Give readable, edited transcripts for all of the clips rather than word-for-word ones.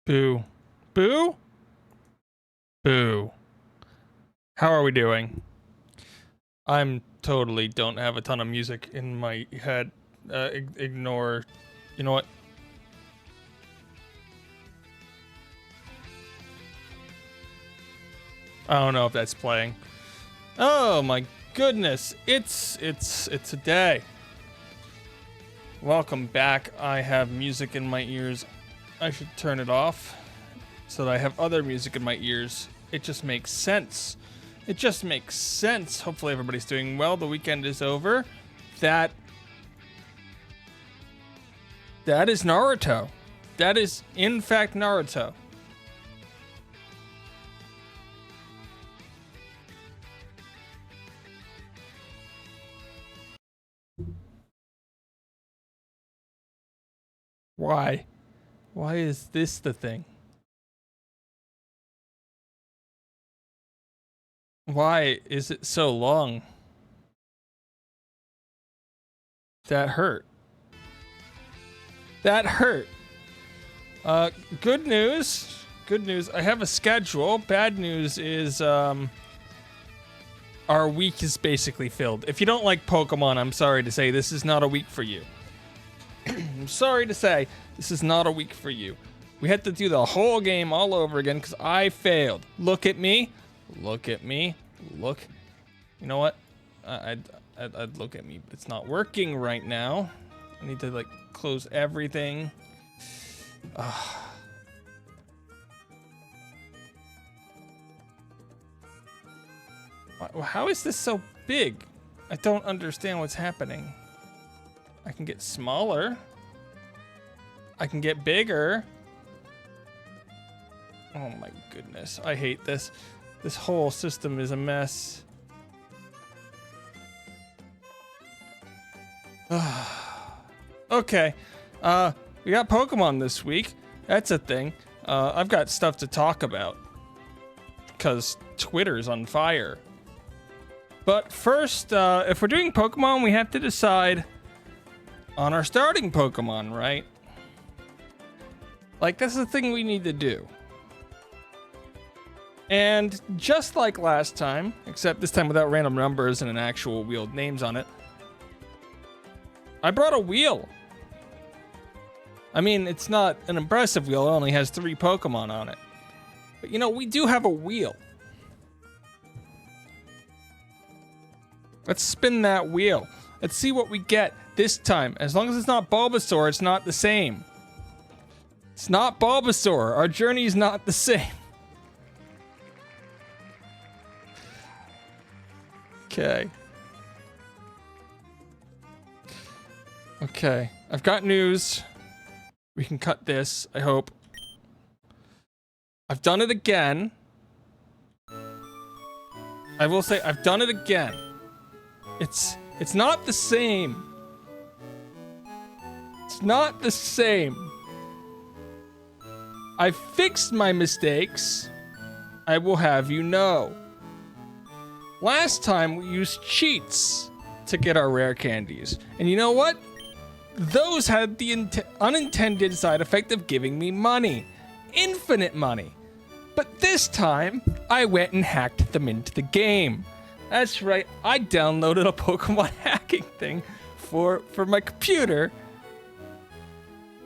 Boo. Boo? Boo. How are we doing? I'm totally don't have a ton of music in my head. Ignore. You know what? I don't know if that's playing. Oh my goodness. It's a day. Welcome back. I have music in my ears. I should turn it off so that I have other music in my ears. It just makes sense. It just makes sense. Hopefully everybody's doing well. The weekend is over. That is Naruto. That is in fact Naruto. Why? Why is this the thing? Why is it so long? That hurt. That hurt. Good news. Good news. I have a schedule. Bad news is our week is basically filled. If you don't like Pokemon, I'm sorry to say this is not a week for you. I'm sorry to say this is not a week for you. We had to do the whole game all over again because I failed. Look at me. Look at me. Look. You know what? I'd look at me, but it's not working right now. I need to like close everything. How is this so big? I don't understand what's happening. I can get smaller. I can get bigger. Oh my goodness. I hate this. This whole system is a mess. Okay. We got Pokemon this week. That's a thing. I've got stuff to talk about. Because Twitter's on fire. But first, if we're doing Pokemon, we have to decide on our starting Pokemon, right? Like, that's the thing we need to do. And just like last time, except this time without random numbers and an actual wheeled names on it, I brought a wheel. I mean, it's not an impressive wheel. It only has 3 Pokemon on it. But, you know, we do have a wheel. Let's spin that wheel. Let's see what we get this time. As long as it's not Bulbasaur, it's not the same. It's not Bulbasaur. Our journey is not the same. Okay. Okay. I've got news. We can cut this, I hope. I've done it again. I will say I've done it again. It's not the same. It's not the same. I fixed my mistakes. I will have you know. Last time we used cheats to get our rare candies. And you know what? Those had the unintended side effect of giving me money. Infinite money. But this time, I went and hacked them into the game. That's right, I downloaded a Pokemon hacking thing for my computer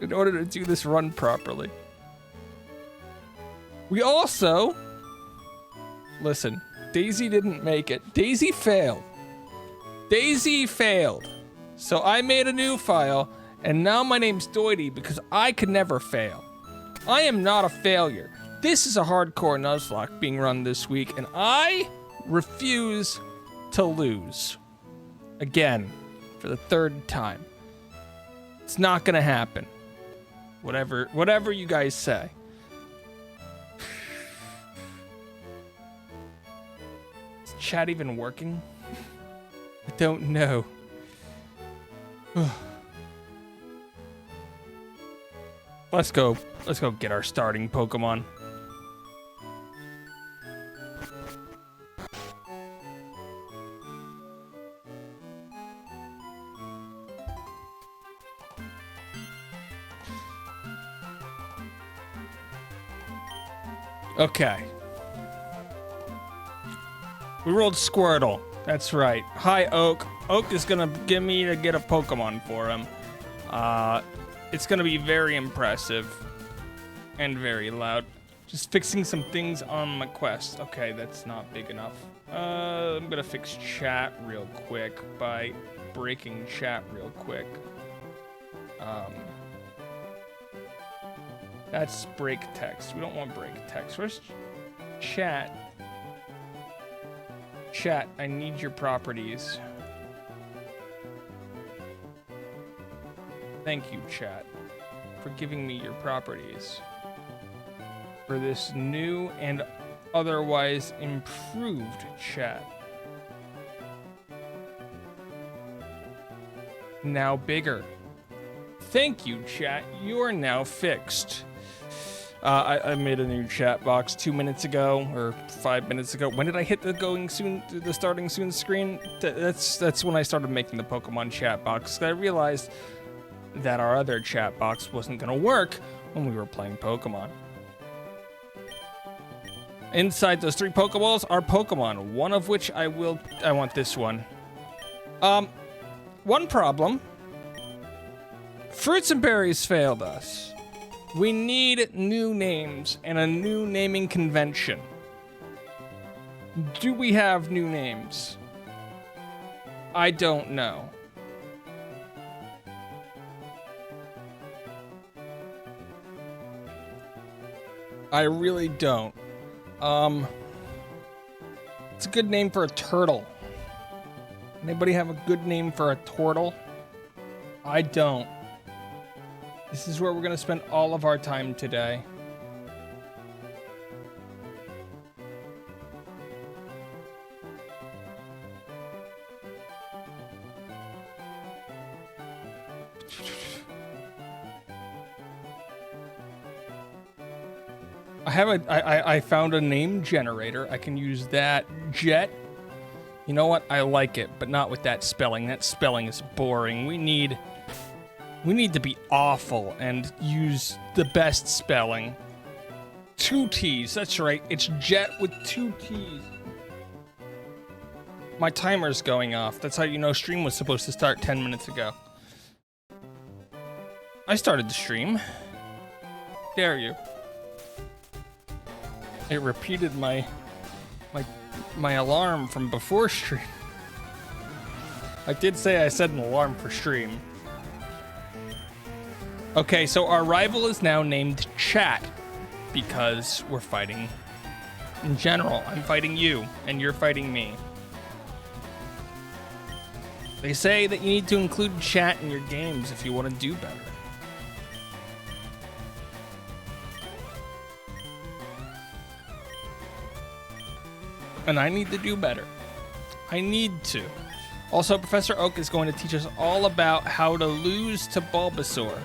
in order to do this run properly. We also... Listen, Daisy didn't make it. Daisy failed. Daisy failed. So I made a new file, and now my name's Doity because I could never fail. I am not a failure. This is a hardcore Nuzlocke being run this week, and I refuse to lose. Again, for the 3rd time. It's not gonna happen. Whatever you guys say. Is chat even working? I don't know. Let's go get our starting Pokemon. Okay. We rolled Squirtle. That's right. Hi, Oak. Oak is gonna give me to get a Pokemon for him. It's gonna be very impressive and very loud. Just fixing some things on my quest. Okay, that's not big enough. I'm gonna fix chat real quick by breaking chat real quick. That's break text. We don't want break text. Where's chat? Chat, I need your properties. Thank you, chat, for giving me your properties for this new and otherwise improved chat. Now bigger. Thank you, chat. You are now fixed. I made a new chat box 2 minutes ago or 5 minutes ago. When did I hit the starting soon screen? That's when I started making the Pokemon chat box. I realized that our other chat box wasn't gonna work when we were playing Pokemon. Inside those 3 Pokeballs are Pokemon, one of which I want this one. One problem. Fruits and berries failed us. We need new names and a new naming convention. Do we have new names? I don't know. I really don't. It's a good name for a turtle. Anybody have a good name for a turtle? I don't. This is where we're gonna spend all of our time today. I found a name generator. I can use that. Jet. You know what? I like it, but not with that spelling. That spelling is boring. We need to be awful and use the best spelling. 2 T's. That's right. It's Jet with 2 T's. My timer's going off. That's how you know stream was supposed to start 10 minutes ago. I started the stream. Dare you? It repeated my alarm from before stream. I did say I set an alarm for stream. Okay, so our rival is now named Chat because we're fighting in general. I'm fighting you and you're fighting me. They say that you need to include chat in your games if you want to do better. And I need to do better. I need to. Also, Professor Oak is going to teach us all about how to lose to Bulbasaur.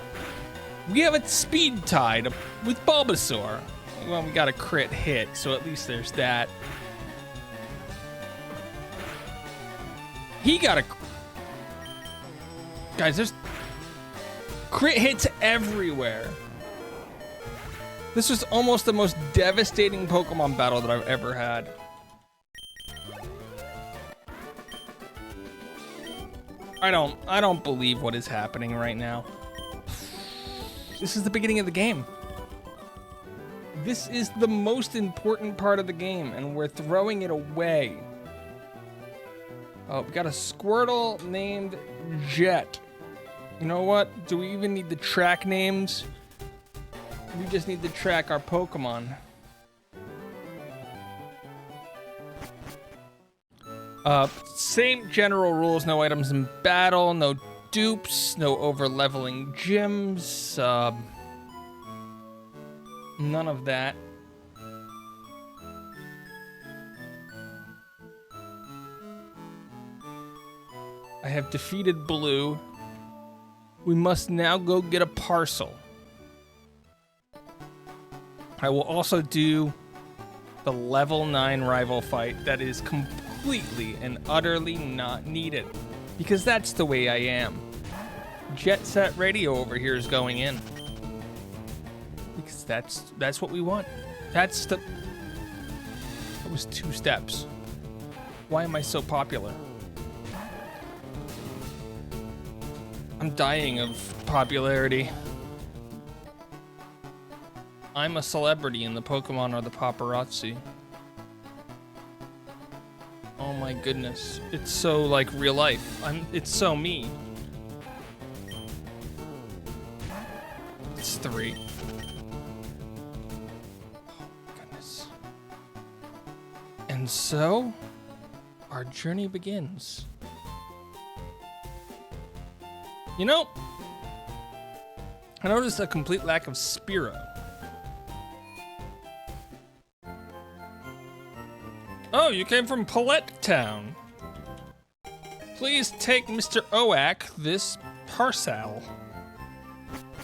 We have a speed tied with Bulbasaur. Well, we got a crit hit, so at least there's that. He got a... Guys, there's crit hits everywhere. This was almost the most devastating Pokemon battle that I've ever had. I don't believe what is happening right now. This is the beginning of the game. This is the most important part of the game, and we're throwing it away. Oh, we got a Squirtle named Jet. You know what? Do we even need to track names? We just need to track our Pokemon. Same general rules, no items in battle, no dupes, no over-leveling gyms, none of that. I have defeated Blue. We must now go get a parcel. I will also do the level 9 rival fight that is completely and utterly not needed, because that's the way I am. Jet Set Radio over here is going in, because that's what we want. That was 2 steps. Why am I so popular? I'm dying of popularity. I'm a celebrity and the Pokemon are the paparazzi. Oh my goodness. It's so like real life. It's so me. It's 3. Oh goodness. And so our journey begins. You know, I noticed a complete lack of Spearow. Oh, you came from Palette Town. Please take Mr. Oak this parcel.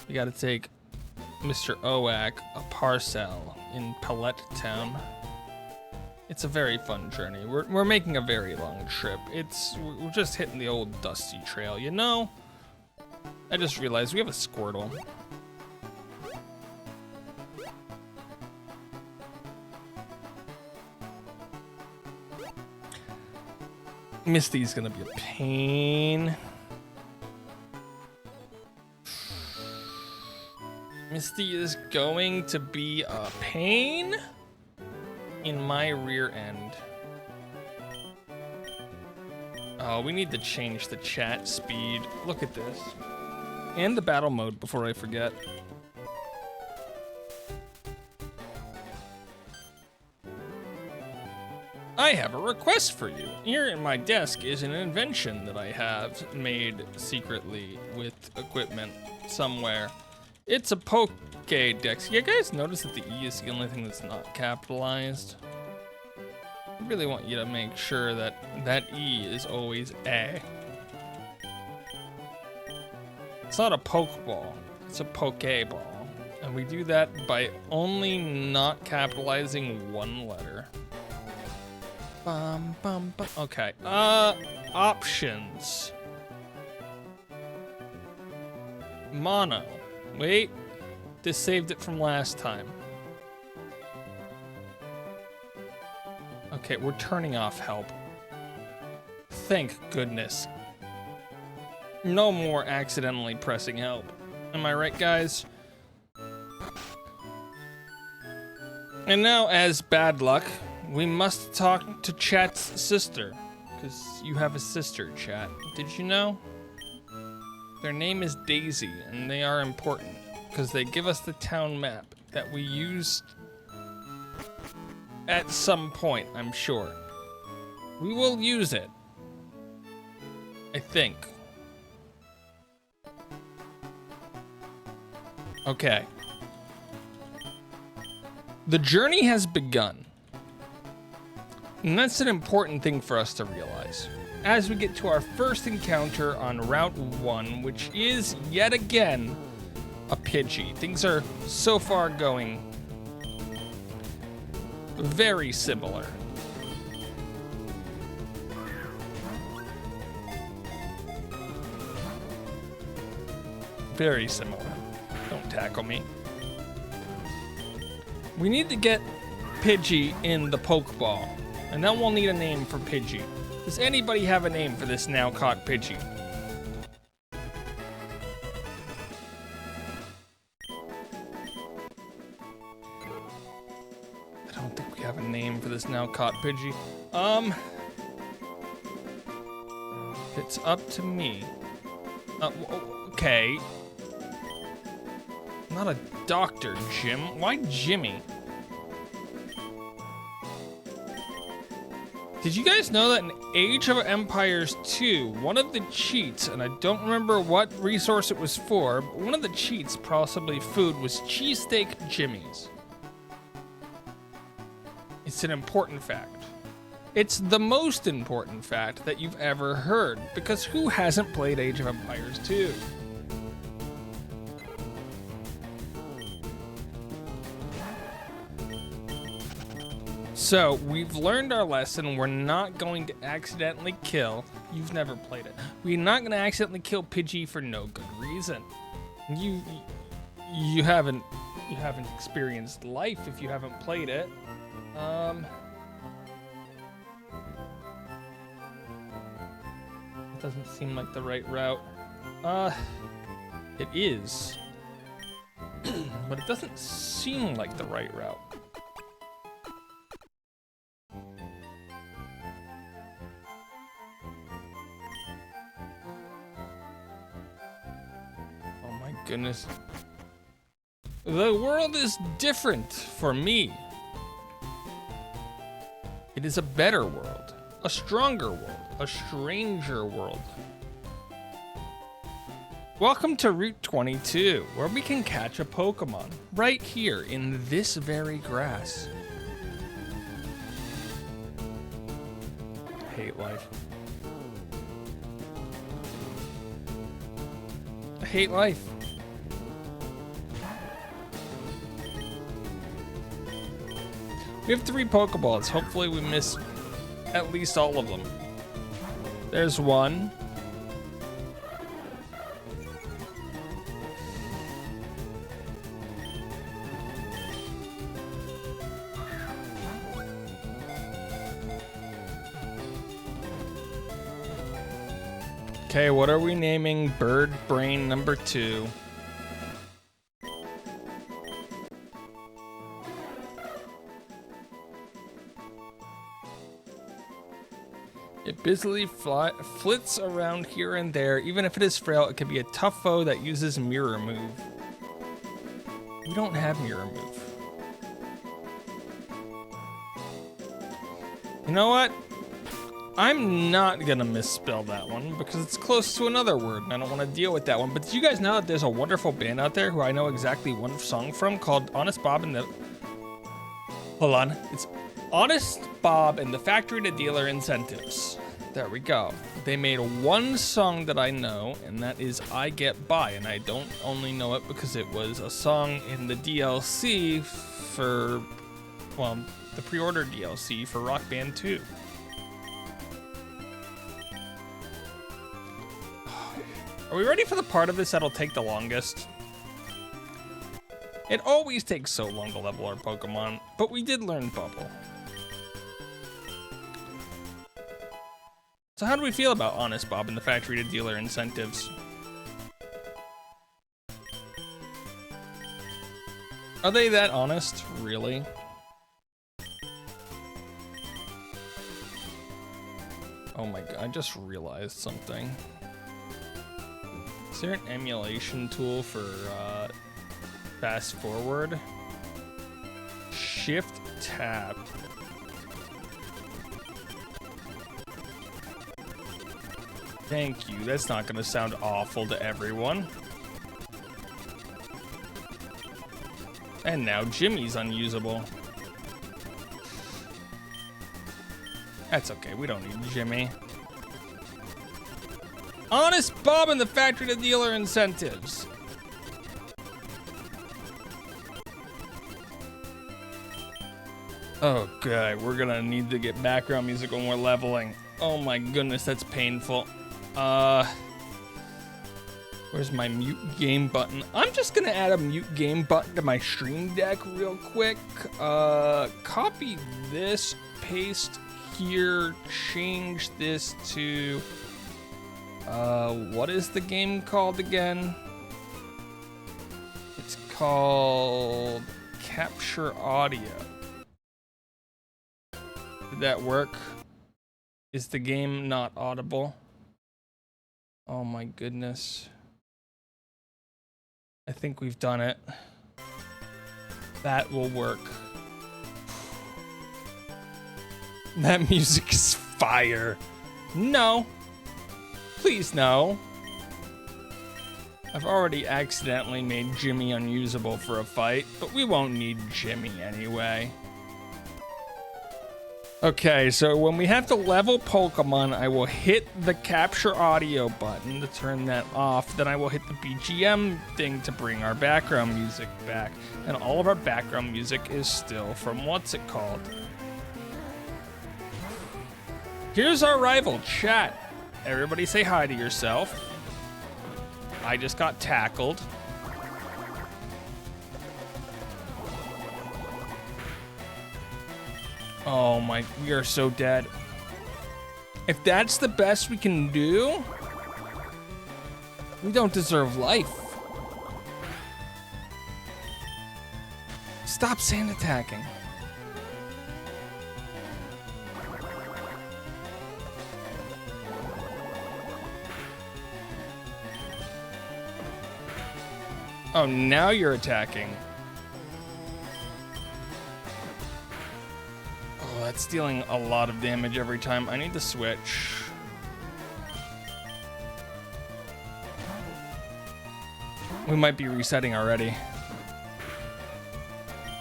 You gotta take Mr. Oak a parcel in Palette Town. It's a very fun journey. We're making a very long trip. We're just hitting the old dusty trail, you know? I just realized we have a Squirtle. Misty's gonna be a pain. Misty is going to be a pain in my rear end. Oh, we need to change the chat speed. Look at this. And the battle mode before I forget. I have a request for you. Here in my desk is an invention that I have made secretly with equipment somewhere. It's a Pokédex. You guys notice that the E is the only thing that's not capitalized? I really want you to make sure that that E is always A. It's not a Pokeball, it's a Pokeball. And we do that by only not capitalizing one letter. Okay, options. Mono. Wait, this saved it from last time. Okay, we're turning off help. Thank goodness. No more accidentally pressing help. Am I right, guys? And now, as bad luck, we must talk to Chat's sister. Because you have a sister, Chat. Did you know? Their name is Daisy, and they are important. Because they give us the town map that we used at some point, I'm sure. We will use it. I think. Okay. The journey has begun. And that's an important thing for us to realize. As we get to our first encounter on Route 1, which is, yet again, a Pidgey. Things are so far going very similar. Very similar. Don't tackle me. We need to get Pidgey in the Pokeball. And then we'll need a name for Pidgey. Does anybody have a name for this now caught Pidgey? I don't think we have a name for this now caught Pidgey. It's up to me. Okay. Not a doctor, Jim. Why Jimmy? Did you guys know that in Age of Empires 2, one of the cheats, and I don't remember what resource it was for, but one of the cheats, possibly food, was cheesesteak Jimmies? It's an important fact. It's the most important fact that you've ever heard, because who hasn't played Age of Empires 2? So, we've learned our lesson. We're not going to accidentally kill. You've never played it. We're not going to accidentally kill Pidgey for no good reason. You haven't You haven't experienced life if you haven't played it. It doesn't seem like the right route. It is. But it doesn't seem like the right route. Oh my goodness. The world is different for me. It is a better world, a stronger world, a stranger world. Welcome to Route 22, where we can catch a Pokemon right here in this very grass. I hate life. I hate life. We have 3 Pokeballs. Hopefully we miss at least all of them. There's one. Okay, what are we naming Bird Brain number 2? It busily flits around here and there. Even if it is frail, it can be a tough foe that uses Mirror Move. We don't have Mirror Move. You know what? I'm not gonna misspell that one because it's close to another word and I don't want to deal with that one. But did you guys know that there's a wonderful band out there who I know exactly one song from called Honest Bob and the... Hold on. It's Honest Bob and the Factory to Dealer Incentives. There we go. They made one song that I know, and that is I Get By, and I don't only know it because it was a song in the DLC for, well, the pre-order DLC for Rock Band 2. Are we ready for the part of this that'll take the longest? It always takes so long to level our Pokemon, but we did learn Bubble. So how do we feel about Honest Bob and the Factory to Dealer Incentives? Are they that honest, really? Oh my god, I just realized something. Is there an emulation tool for fast forward? Shift tab. Thank you. That's not gonna sound awful to everyone. And now Jimmy's unusable. That's okay, we don't need Jimmy. Honest Bob and the Factory to Dealer Incentives. Oh god, we're gonna need to get background music when we're leveling. Oh my goodness, that's painful. Where's my mute game button? I'm just gonna add a mute game button to my Stream Deck real quick. Copy this, paste here, change this to, what is the game called again? It's called Capture Audio. Did that work? Is the game not audible? Oh my goodness. I think we've done it. That will work. That music is fire. No. Please no. I've already accidentally made Jimmy unusable for a fight, but we won't need Jimmy anyway. Okay, so when we have to level Pokemon, I will hit the capture audio button to turn that off. Then I will hit the BGM thing to bring our background music back. And all of our background music is still from what's it called? Here's our rival, chat. Everybody say hi to yourself. I just got tackled. Oh my, we are so dead. If that's the best we can do, we don't deserve life. Stop sand attacking. Oh, now you're attacking. Oh, that's dealing a lot of damage every time. I need to switch. We might be resetting already.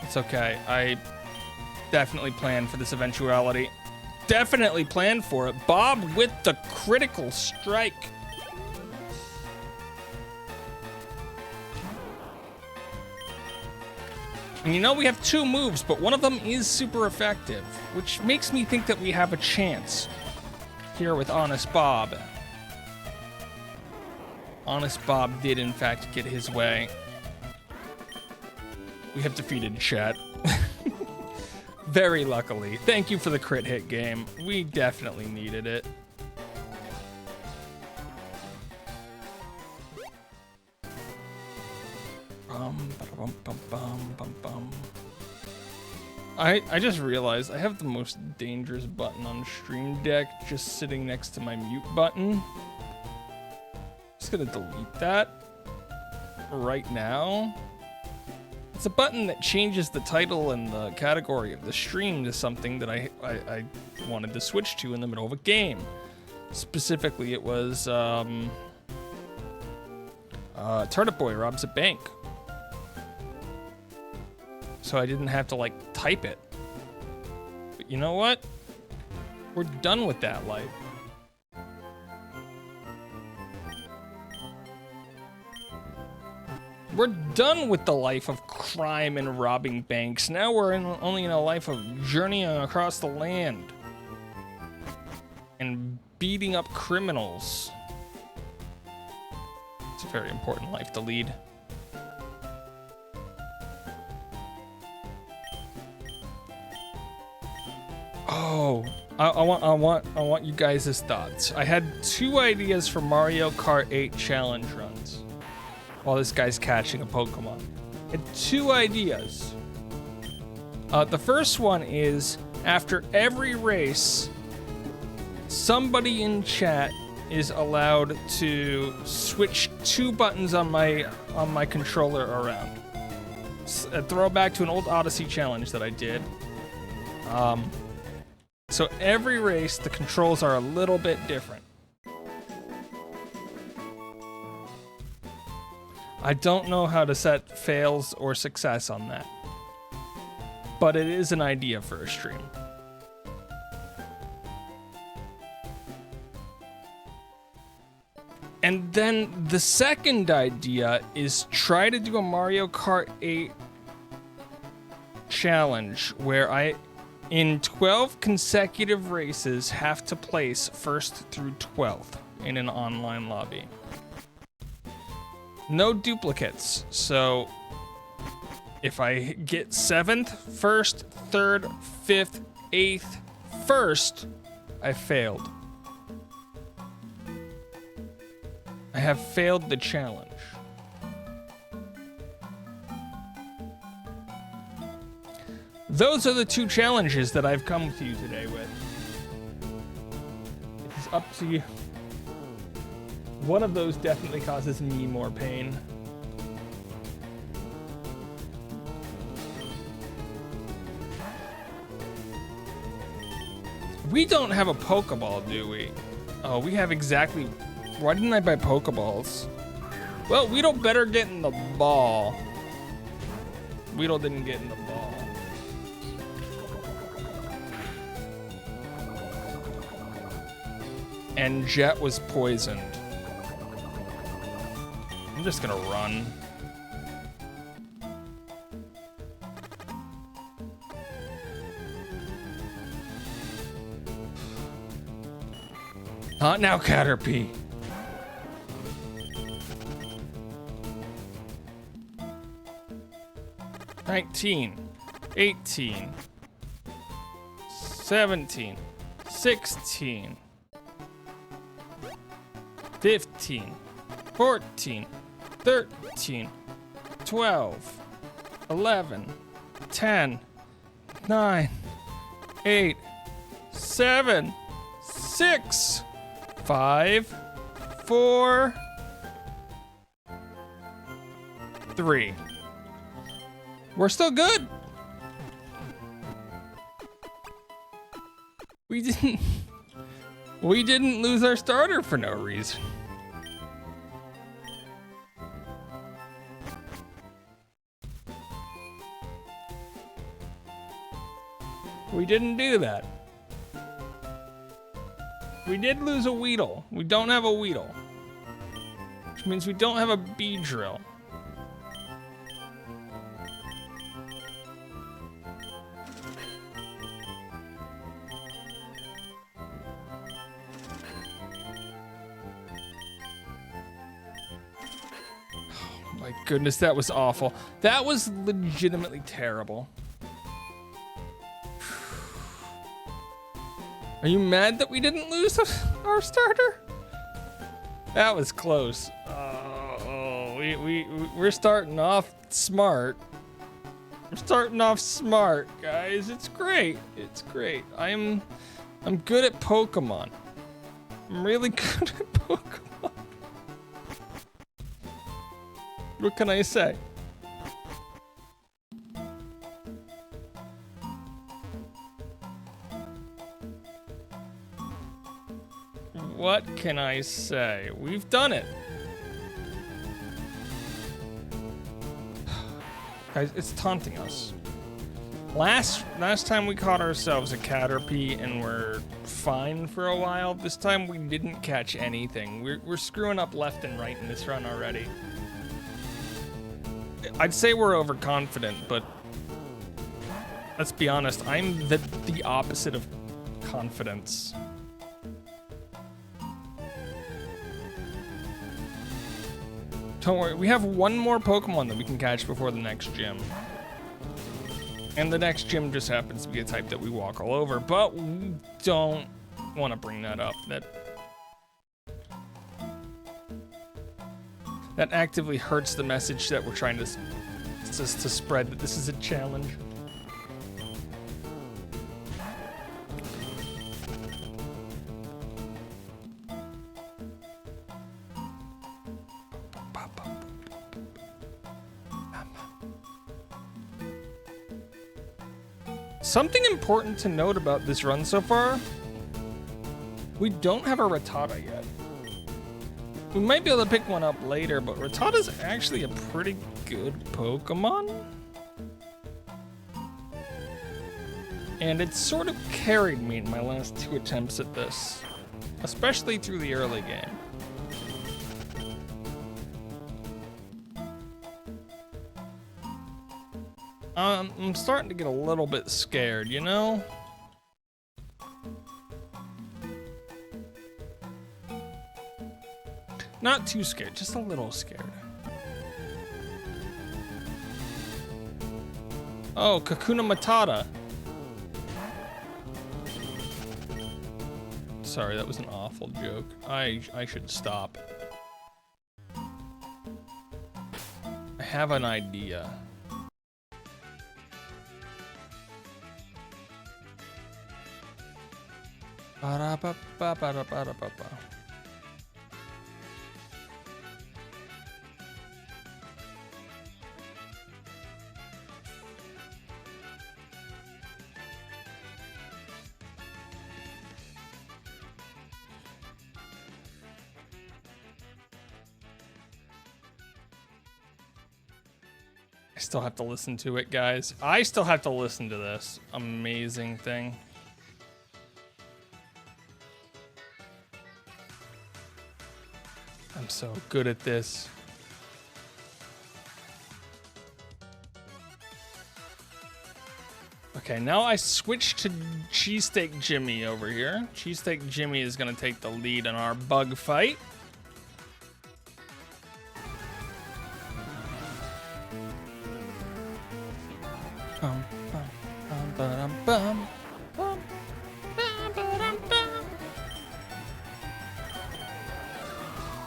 It's okay. I definitely planned for this eventuality. Definitely planned for it. Bob with the critical strike. And you know, we have 2 moves, but one of them is super effective, which makes me think that we have a chance here with Honest Bob. Honest Bob did, in fact, get his way. We have defeated Chet. Very luckily. Thank you for the crit hit game. We definitely needed it. I just realized I have the most dangerous button on Stream Deck just sitting next to my mute button. Just gonna delete that right now. It's a button that changes the title and the category of the stream to something that I wanted to switch to in the middle of a game. Specifically, it was Turnip Boy robs a bank. So I didn't have to, like, type it. But you know what? We're done with that life. We're done with the life of crime and robbing banks. Now we're only in a life of journeying across the land and beating up criminals. It's a very important life to lead. Oh, I want you guys' thoughts. I had 2 ideas for Mario Kart 8 challenge runs while this guy's catching a Pokemon. I had 2 ideas. The first one is, after every race, somebody in chat is allowed to switch 2 buttons on my controller around. A throwback to an old Odyssey challenge that I did. So every race, the controls are a little bit different. I don't know how to set fails or success on that, but it is an idea for a stream. And then the second idea is try to do a Mario Kart 8 challenge where I, in 12 consecutive races, have to place 1st through 12th in an online lobby. No duplicates, so if I get 7th, 1st, 3rd, 5th, 8th, 1st, I failed. I have failed the challenge. Those are the 2 challenges that I've come to you today with. It's up to you. One of those definitely causes me more pain. We don't have a Pokeball, do we? Oh, we have exactly... Why didn't I buy Pokeballs? Well, Weedle better get in the ball. Weedle didn't get in the ball. And Jet was poisoned. I'm just gonna run. Not now, Caterpie. $19, $18, 17, 16, 15, 14, 13, 12, 11, 10, 9, 8, 7, 6, 5, 4, 3. We're still good. We didn't lose our starter for no reason. We didn't do that. We did lose a Weedle. We don't have a Weedle, which means we don't have a Beedrill. My goodness, that was awful. That was legitimately terrible. Are you mad that we didn't lose our starter? That was close. We're starting off smart. We're starting off smart, guys. It's great. It's great. I'm good at Pokemon. I'm really good at Pokemon. What can I say? What can I say? We've done it. Guys, it's taunting us. Last time we caught ourselves a Caterpie and we're fine for a while. This time we didn't catch anything. We're screwing up left and right in this run already. I'd say we're overconfident, but let's be honest, I'm the opposite of confidence. Don't worry, we have one more Pokemon that we can catch before the next gym. And the next gym just happens to be a type that we walk all over, but we don't want to bring that up. That actively hurts the message that we're trying to spread, that this is a challenge. Something important to note about this run so far, we don't have a Rattata yet. We might be able to pick one up later, but Rattata's actually a pretty good Pokemon. And it sort of carried me in my last 2 attempts at this, especially through the early game. I'm starting to get a little bit scared, you know? Not too scared, just a little scared. Oh, Kakuna Matata. Sorry, that was an awful joke. I should stop. I have an idea. Ba-da-ba-ba-ba-da-ba-da-ba-ba. I still have to listen to it, guys. I still have to listen to this amazing thing. I'm so good at this. Okay, now I switch to Cheesesteak Jimmy over here. Cheesesteak Jimmy is gonna take the lead in our bug fight.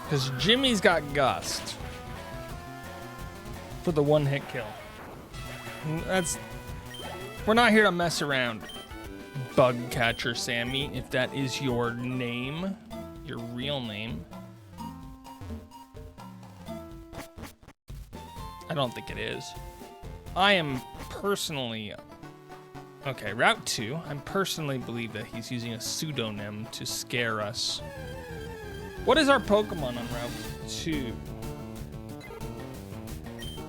Because Jimmy's got Gust for the one-hit kill. We're not here to mess around. Bug Catcher Sammy, if that is your name, your real name. I don't think it is. I am personally... Okay, Route 2. I personally believe that he's using a pseudonym to scare us. What is our Pokemon on Route 2?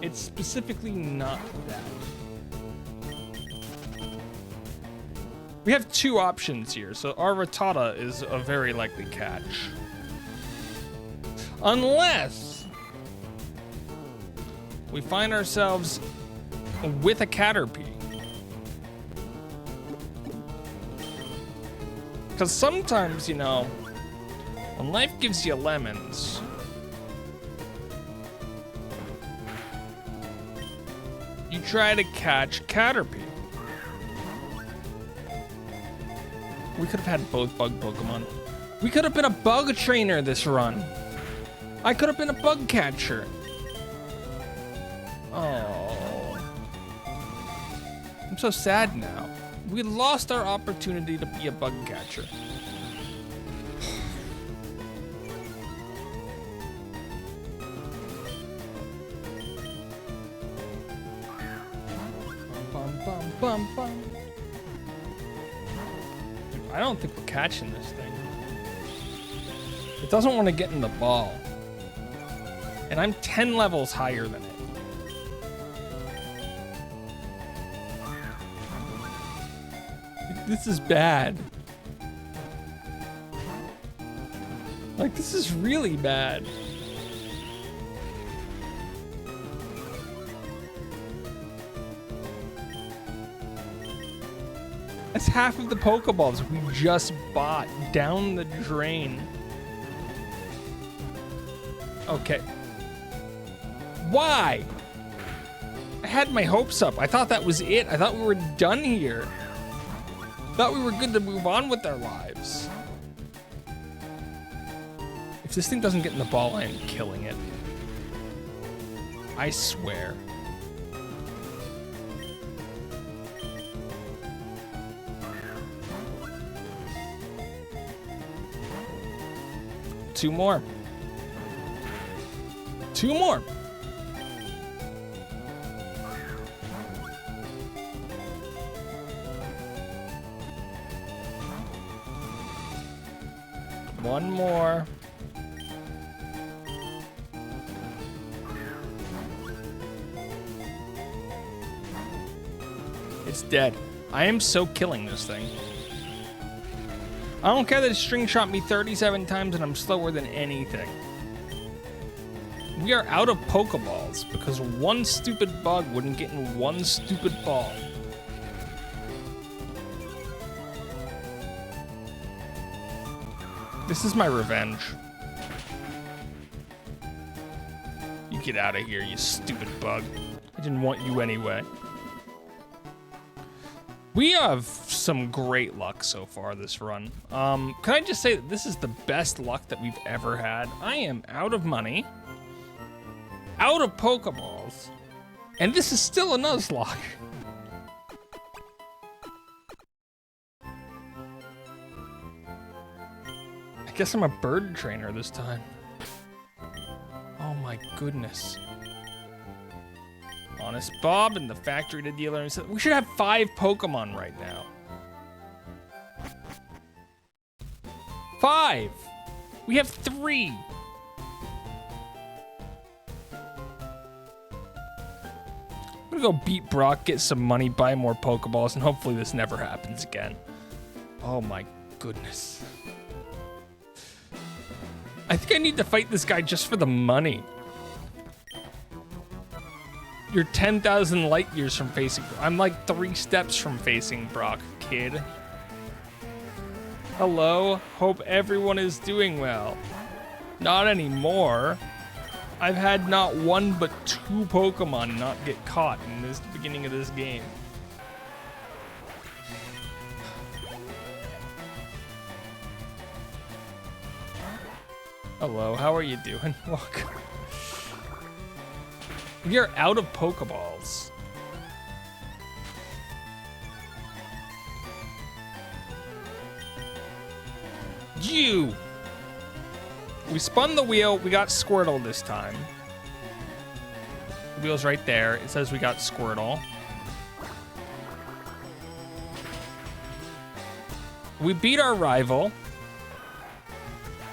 It's specifically not that. We have two options here, so our Rattata is a very likely catch. Unless we find ourselves with a Caterpie. Because sometimes, you know, when life gives you lemons, you try to catch Caterpie. We could have had both bug Pokemon. We could have been a bug trainer this run. I could have been a bug catcher. Oh. I'm so sad now. We lost our opportunity to be a bug catcher. Bum, bum, bum, bum. I don't think we're catching this thing. It doesn't want to get in the ball. And I'm 10 levels higher than it. This is bad. Like, this is really bad. That's half of the Pokeballs we just bought down the drain. Okay. Why? I had my hopes up. I thought that was it. I thought we were done here. Thought we were good to move on with our lives. If this thing doesn't get in the ball, I am killing it. I swear. Two more. Two more. One more. It's dead. I am so killing this thing. I don't care that it string shot me 37 times and I'm slower than anything. We are out of Pokeballs because one stupid bug wouldn't get in one stupid ball. This is my revenge. You get out of here, you stupid bug. I didn't want you anyway. We have some great luck so far this run. Can I just say that this is the best luck that we've ever had? I am out of money, out of Pokeballs, and this is still a Nuzlocke. I guess I'm a bird trainer this time. Oh my goodness. Honest Bob and the factory to dealer. We should have 5 Pokemon right now. 5! We have 3! I'm gonna go beat Brock, get some money, buy more Pokeballs, and hopefully this never happens again. Oh my goodness. I think I need to fight this guy just for the money. You're 10,000 light years from facing... I'm like 3 steps from facing Brock, kid. Hello? Hope everyone is doing well. Not anymore. I've had not 1 but 2 Pokemon not get caught in this beginning of this game. Hello, how are you doing? Look. We are out of Pokeballs. You! We spun the wheel, we got Squirtle this time. The wheel's right there. It says we got Squirtle. We beat our rival.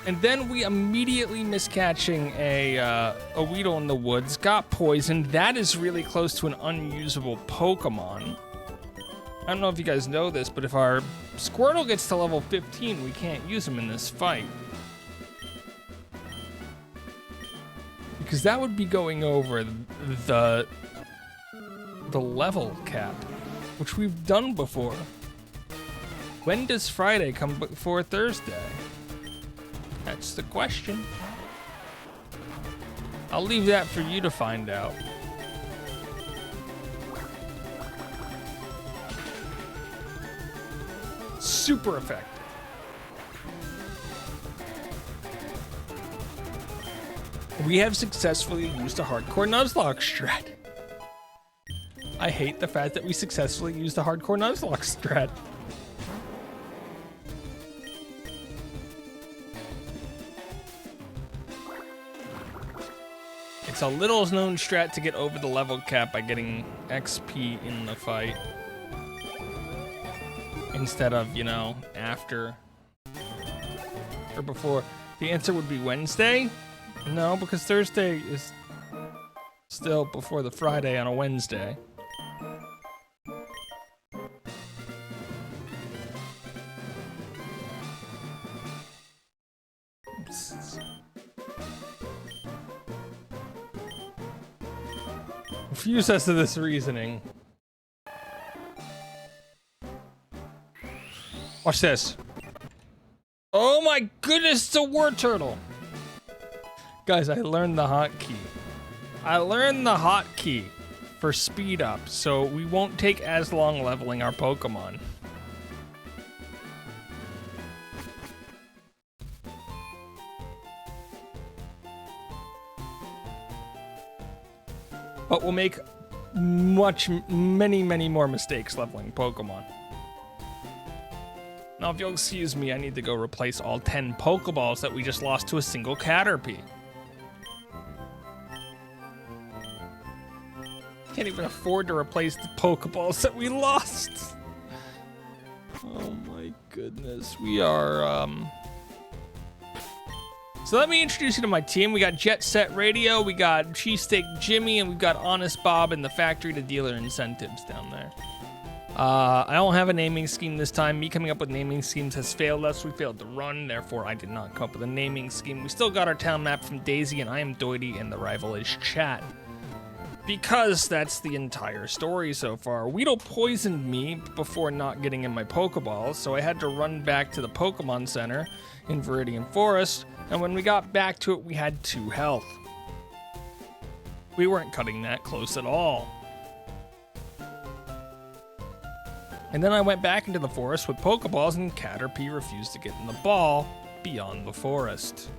And then we immediately missed catching a Weedle in the woods, got poisoned. That is really close to an unusable Pokemon. I don't know if you guys know this, but if our Squirtle gets to level 15, we can't use him in this fight. Because that would be going over the level cap, which we've done before. When does Friday come before Thursday? That's the question. I'll leave that for you to find out. Super effective. We have successfully used a hardcore Nuzlocke strat. I hate the fact that we successfully used a hardcore Nuzlocke strat. It's a little known strat to get over the level cap by getting XP in the fight. Instead of, you know, after or before. The answer would be Wednesday? No, because Thursday is still before the Friday on a Wednesday. Refuse us to this reasoning. Watch this. Oh my goodness, it's a word turtle. Guys, I learned the hotkey. I learned the hotkey for speed up, so we won't take as long leveling our Pokemon. But we'll make many more mistakes leveling Pokemon. Now, if you'll excuse me, I need to go replace all 10 Pokeballs that we just lost to a single Caterpie. Can't even afford to replace the Pokeballs that we lost. Oh my goodness, we are, So let me introduce you to my team. We got Jet Set Radio, we got Cheesesteak Jimmy, and we've got Honest Bob and the Factory to Dealer incentives down there. I don't have a naming scheme this time. Me coming up with naming schemes has failed us. We failed to run, therefore I did not come up with a naming scheme. We still got our town map from Daisy, and I am Doity, and the rival is Chat. Because that's the entire story so far. Weedle poisoned me before not getting in my Pokeballs, so I had to run back to the Pokemon Center in Viridian Forest, and when we got back to it, we had 2 health. We weren't cutting that close at all. And then I went back into the forest with Pokeballs, and Caterpie refused to get in the ball beyond the forest.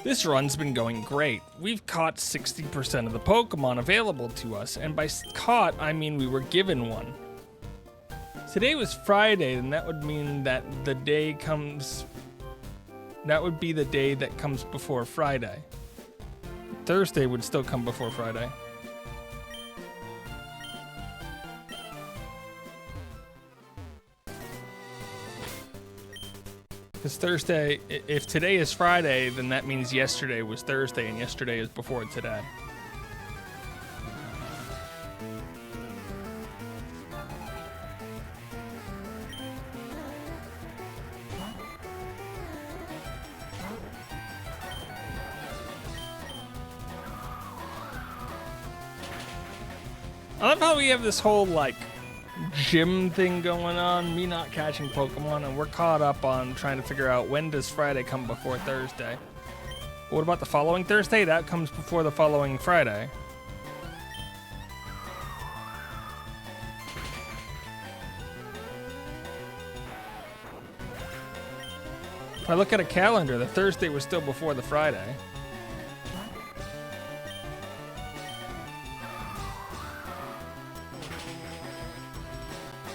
This run's been going great. We've caught 60% of the Pokemon available to us, and by caught, I mean we were given one. Today was Friday, and that would mean that the day comes... That would be the day that comes before Friday. Thursday would still come before Friday. Because Thursday, if today is Friday, then that means yesterday was Thursday, and yesterday is before today. I love how we have this whole, like, gym thing going on, me not catching Pokemon, and we're caught up on trying to figure out when does Friday come before Thursday. What about the following Thursday? That comes before the following Friday. If I look at a calendar, the Thursday was still before the Friday.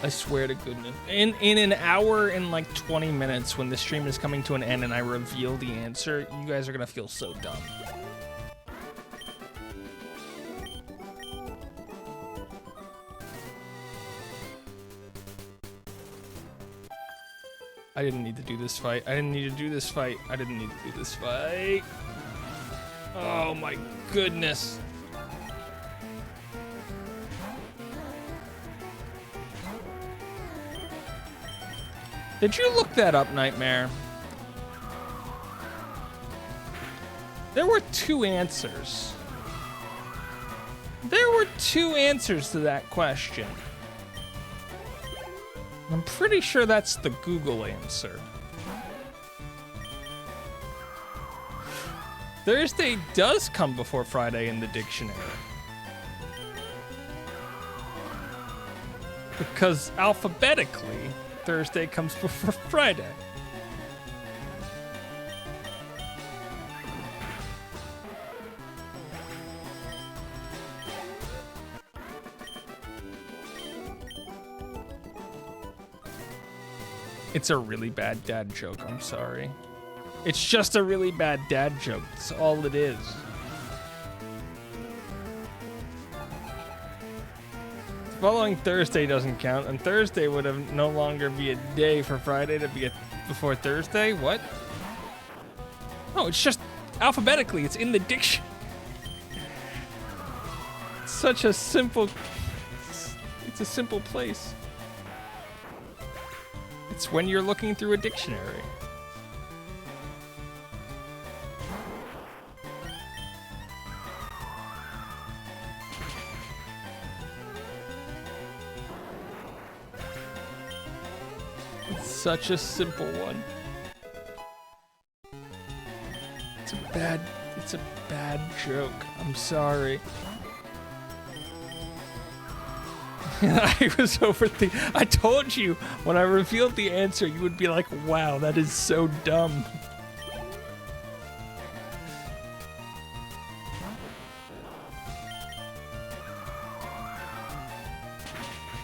I swear to goodness. In an hour and like 20 minutes when the stream is coming to an end and I reveal the answer, you guys are gonna feel so dumb. I didn't need to do this fight. I didn't need to do this fight. I didn't need to do this fight. Oh my goodness. Did you look that up, Nightmare? There were two answers. There were two answers to that question. I'm pretty sure that's the Google answer. Thursday does come before Friday in the dictionary. Because alphabetically, Thursday comes before Friday. It's a really bad dad joke, I'm sorry. It's just a really bad dad joke, that's all it is. The following Thursday doesn't count, and Thursday would have no longer be a day for Friday to be before Thursday? What? No, it's just alphabetically, it's in the dictionary. It's such a simple, it's a simple place. It's when you're looking through a dictionary. It's such a simple one. It's a bad joke. I'm sorry. I was overthinking. I told you when I revealed the answer, you would be like, wow, that is so dumb.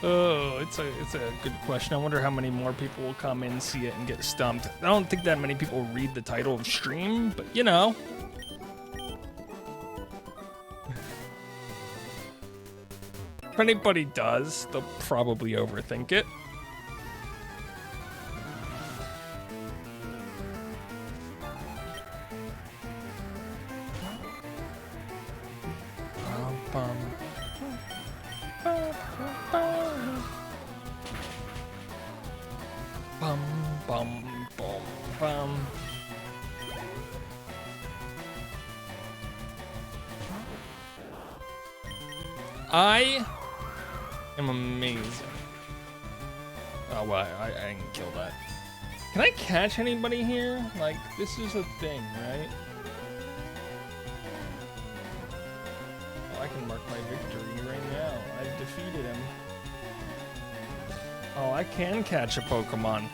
Oh, it's a good question. I wonder how many more people will come in, see it, and get stumped. I don't think that many people read the title of stream, but you know. If anybody does, they'll probably overthink it. I am amazing. Oh, well, I didn't kill that. Can I catch anybody here? Like, this is a thing, right? Oh, I can mark my victory right now. I've defeated him. Oh, I can catch a Pokemon.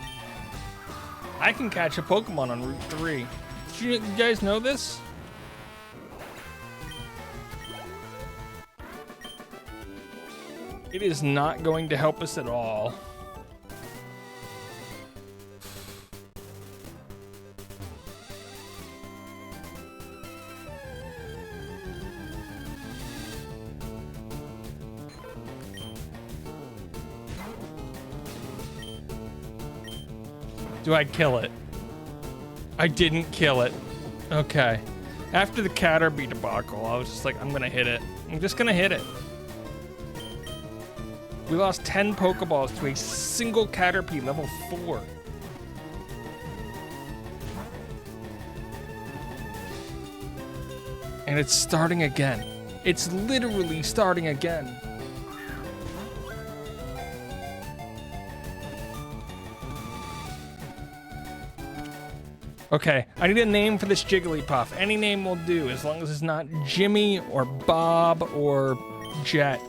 I can catch a Pokemon on Route 3. Did you guys know this? It is not going to help us at all. Do I kill it? I didn't kill it. Okay. After the Caterpie debacle, I was just like, I'm gonna hit it. I'm just gonna hit it. We lost 10 Pokeballs to a single Caterpie level 4. And it's starting again. It's literally starting again. Okay, I need a name for this Jigglypuff. Any name will do, as long as it's not Jimmy or Bob or Jet.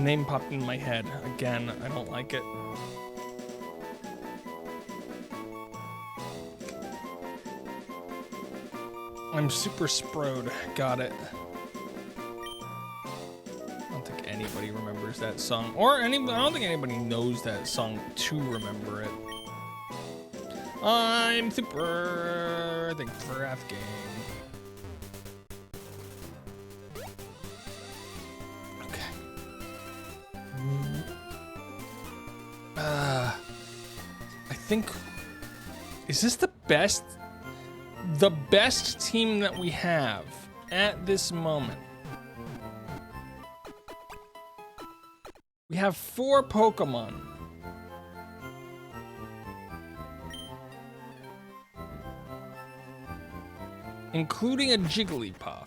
Name popped in my head. Again, I don't like it. I'm Super Sprode. Got it. I don't think anybody remembers that song. I don't think anybody knows that song to remember it. I'm Super... I think Wrath Game. I think, is this the best team that we have at this moment? We have 4 Pokemon. Including a Jigglypuff.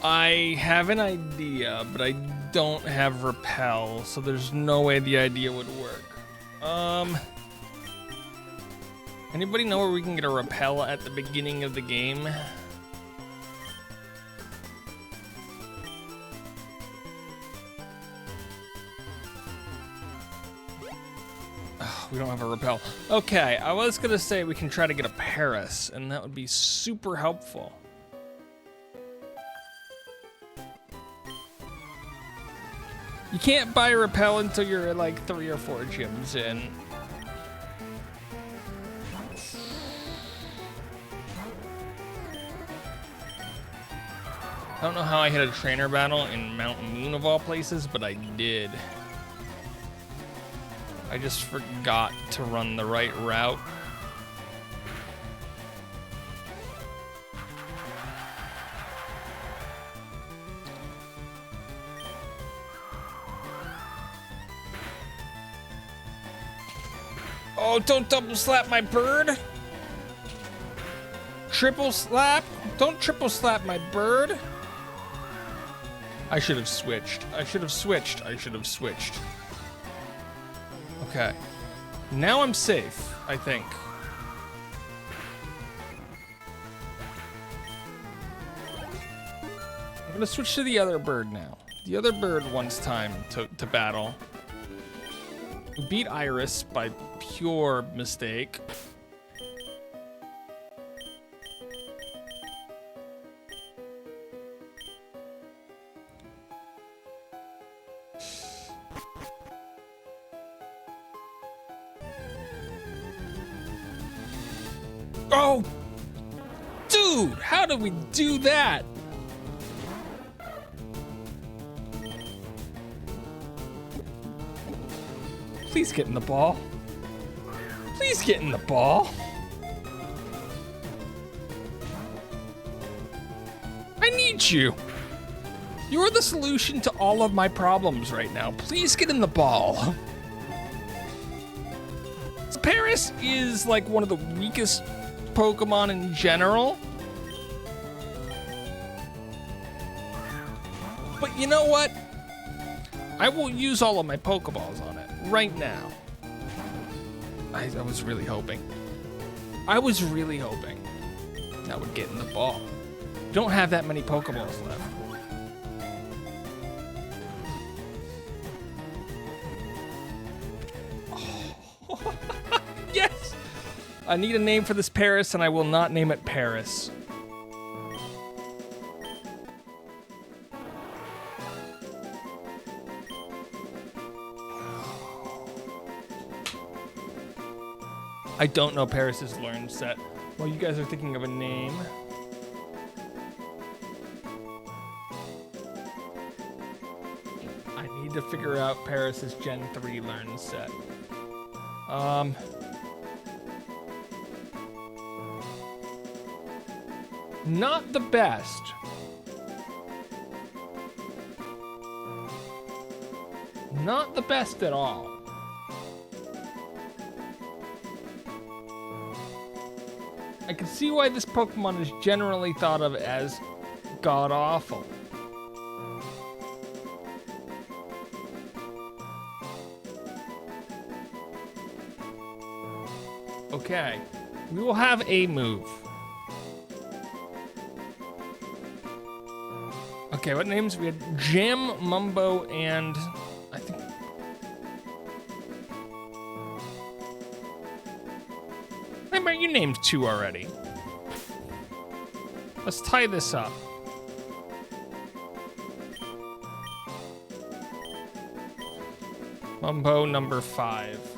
I have an idea, but I don't have Repel, so there's no way the idea would work. Anybody know where we can get a Repel at the beginning of the game? We don't have a Repel. Okay, I was gonna say we can try to get a Paris, and that would be super helpful. You can't buy a Repel until you're like 3 or 4 gyms in. I don't know how I hit a trainer battle in Mount Moon of all places, but I did. I just forgot to run the right route. Oh, don't double slap my bird. Triple slap? Don't triple slap my bird. I should have switched. I should have switched. Okay. Now I'm safe, I think. I'm gonna switch to the other bird now. The other bird wants time to battle. We beat Iris by pure mistake. Oh! Dude, how did we do that? Please get in the ball. Please get in the ball. I need you. You're the solution to all of my problems right now. Please get in the ball. Paris is like one of the weakest Pokemon in general. But you know what? I will use all of my Pokeballs on it right now. I was really hoping. I was really hoping that would get in the ball. Don't have that many Pokeballs left. Oh. Yes! I need a name for this Paris, and I will not name it Paris. I don't know Paris's learn set. Well, you guys are thinking of a name. I need to figure out Paris's Gen 3 learn set. Not the best. Not the best at all. I can see why this Pokemon is generally thought of as god-awful. Okay. We will have a move. Okay, what names? We had Jam, Mumbo, and I think... Remember, you named 2 already. Let's tie this up. Mumbo number 5.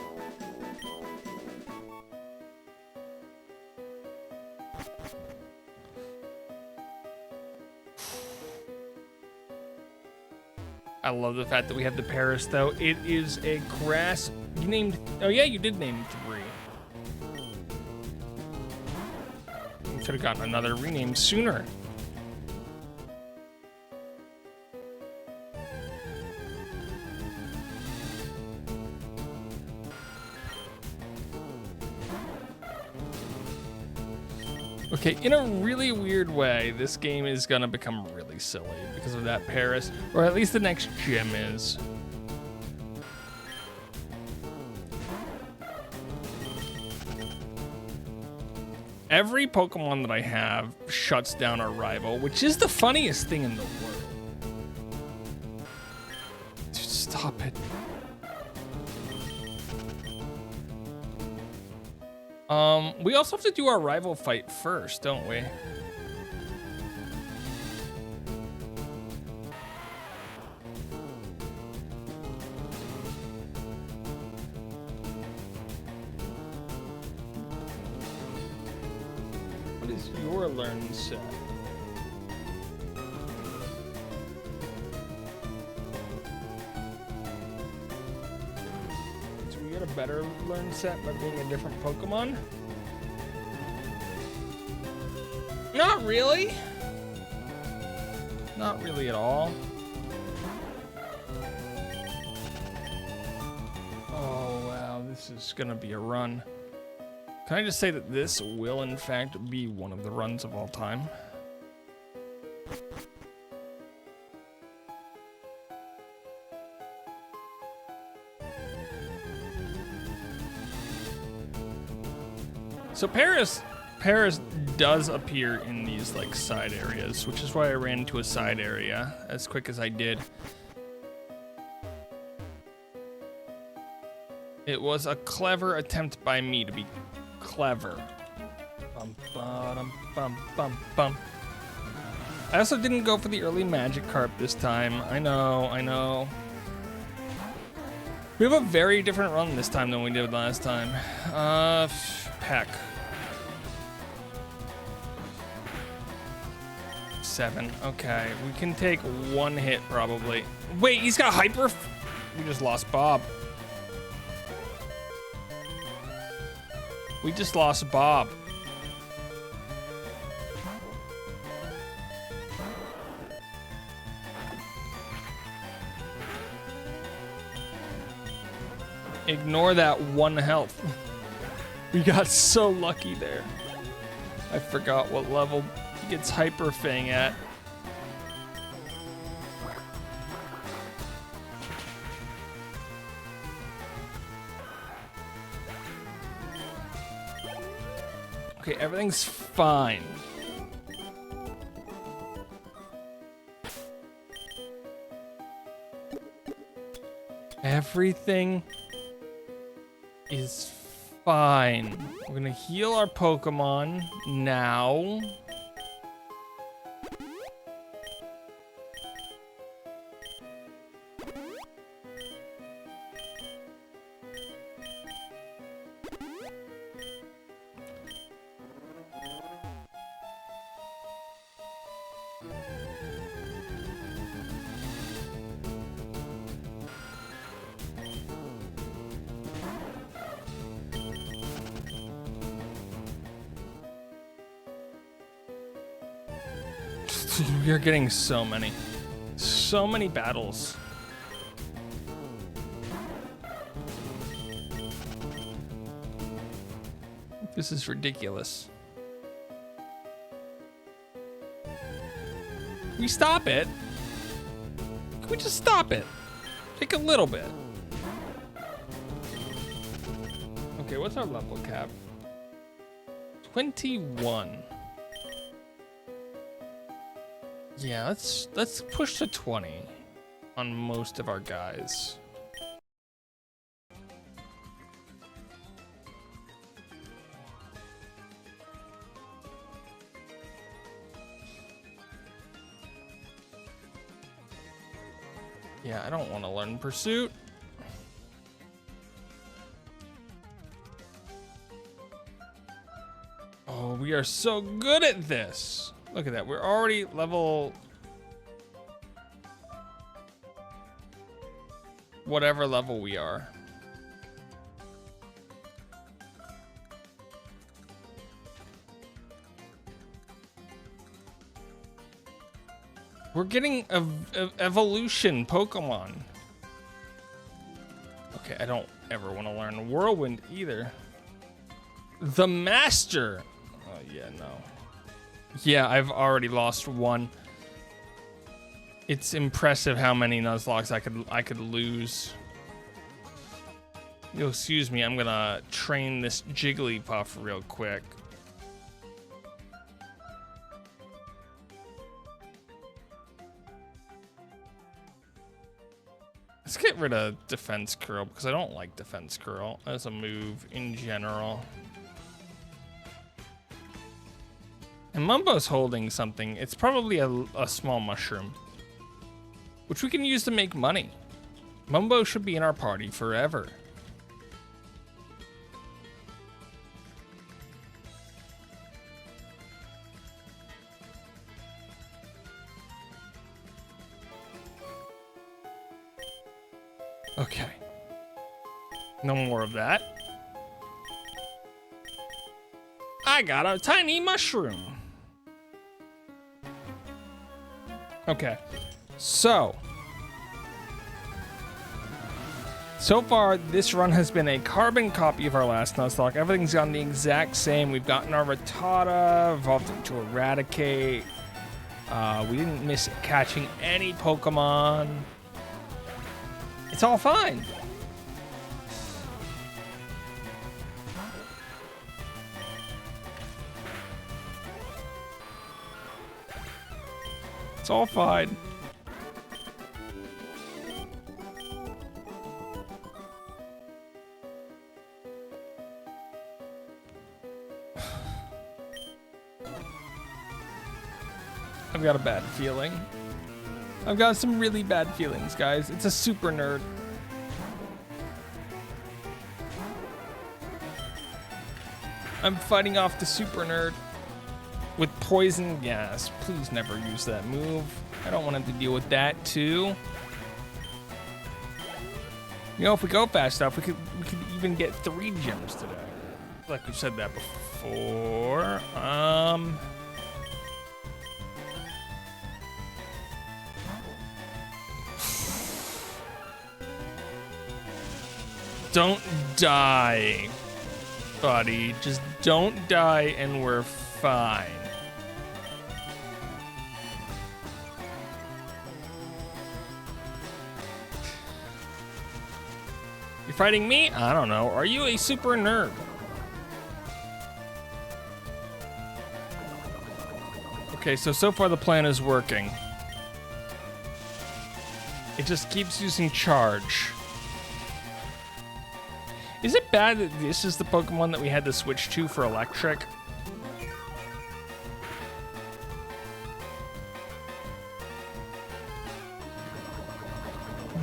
I love the fact that we have the Paris, though. It is a grass. You named. Oh, yeah, you did name 3. We could have gotten another rename sooner. Okay, in a really weird way, this game is gonna become really silly because of that Paris, or at least the next gym is. Every Pokemon that I have shuts down our rival, which is the funniest thing in the world. Dude, stop it. We also have to do our rival fight first, don't we? What is your learn set? Do we get a better learn set by being a different Pokemon? Not really. Not really at all. Oh, wow. This is gonna be a run. Can I just say that this will, in fact, be one of the runs of all time? So Paris does appear in these like side areas, which is why I ran into a side area as quick as I did. It was a clever attempt by me to be clever. Bum, ba-dum, bum, bum, bum. I also didn't go for the early Magikarp this time. I know. We have a very different run this time than we did last time. Peck. 7. Okay, we can take 1 hit probably. Wait, he's got hyper. We just lost Bob. We just lost Bob. Ignore that 1 health. We got so lucky there. I forgot what level he gets Hyper Fang at. Okay, everything's fine. Everything is fine. We're gonna heal our Pokemon now. We are getting so many battles. This is ridiculous. Can we stop it? Can we just stop it? Take a little bit. Okay, what's our level cap? 21. Yeah, let's push to 20 on most of our guys. Yeah, I don't want to learn Pursuit. Oh, we are so good at this. Look at that. We're already level... whatever level we are. We're getting evolution Pokemon. Okay, I don't ever want to learn Whirlwind either. The Master. Oh, yeah, no. Yeah, I've already lost one. It's impressive how many Nuzlockes I could lose. You'll excuse me, I'm gonna train this Jigglypuff real quick. Let's get rid of Defense Curl because I don't like Defense Curl as a move in general. And Mumbo's holding something. It's probably a small mushroom, which we can use to make money. Mumbo should be in our party forever. Okay. No more of that. I got a tiny mushroom. Okay. So far, this run has been a carbon copy of our last Nuzlocke. Everything's gone the exact same. We've gotten our Rattata, evolved it to Eradicate. We didn't miss catching any Pokemon. It's all fine. It's all fine. I've got a bad feeling. I've got some really bad feelings, guys. It's a super nerd. I'm fighting off the super nerd with poison gas. Please never use that move. I don't want him to deal with that too. You know, if we go fast enough, we could even get 3 gems today. Like we've said that before. Don't die, buddy. Just don't die and we're fine. You're fighting me? I don't know. Are you a super nerd? Okay, so far the plan is working. It just keeps using charge. Is it bad that this is the Pokemon that we had to switch to for electric?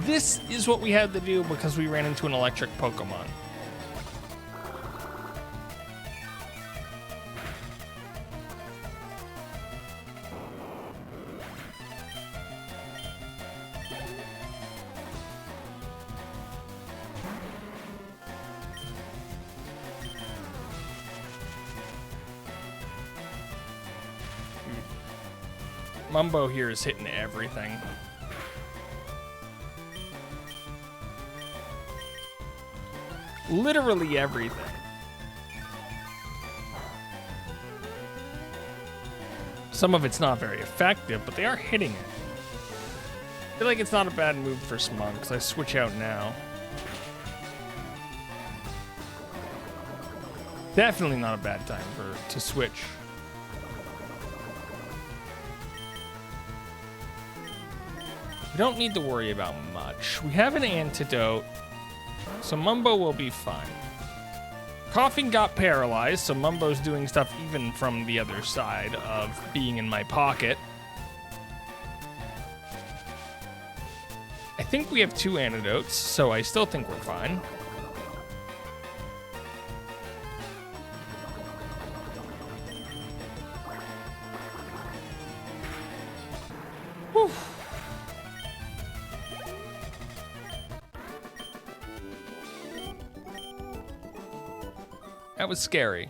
This is what we had to do because we ran into an electric Pokemon. Mumbo here is hitting everything. Literally everything. Some of it's not very effective, but they are hitting it. I feel like it's not a bad move for Smug, because I switch out now. Definitely not a bad time to switch. We don't need to worry about much. We have an antidote, so Mumbo will be fine. Coughing got paralyzed, so Mumbo's doing stuff even from the other side of being in my pocket. I think we have 2 antidotes, so I still think we're fine. Whew. That was scary.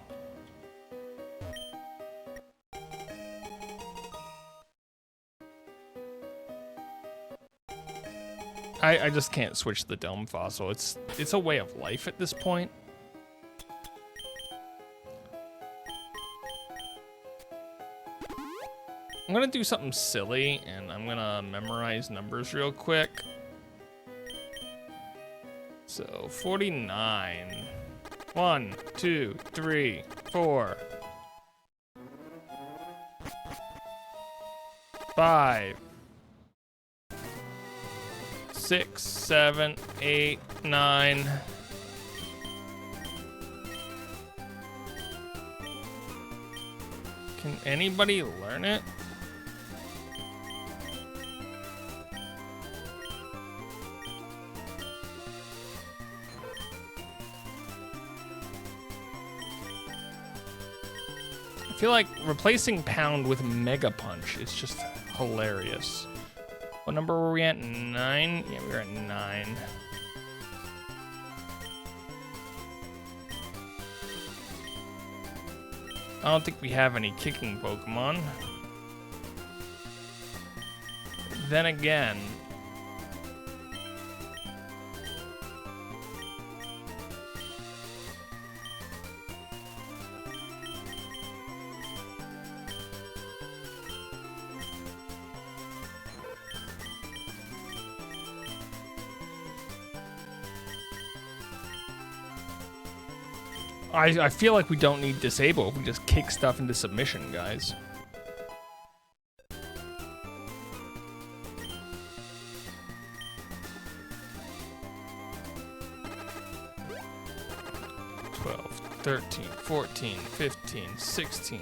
I just can't switch the dome fossil. It's a way of life at this point. I'm gonna do something silly, and I'm gonna memorize numbers real quick. So 49. 1, 2, 3, 4. 5. 6, 7, 8, 9. Can anybody learn it? I feel like replacing Pound with Mega Punch is just hilarious. What number were we at? 9? Yeah, we were at 9. I don't think we have any kicking Pokemon. Then again, I feel like we don't need Disable if we just kick stuff into submission, guys. $12, 13, 14, 15, 16.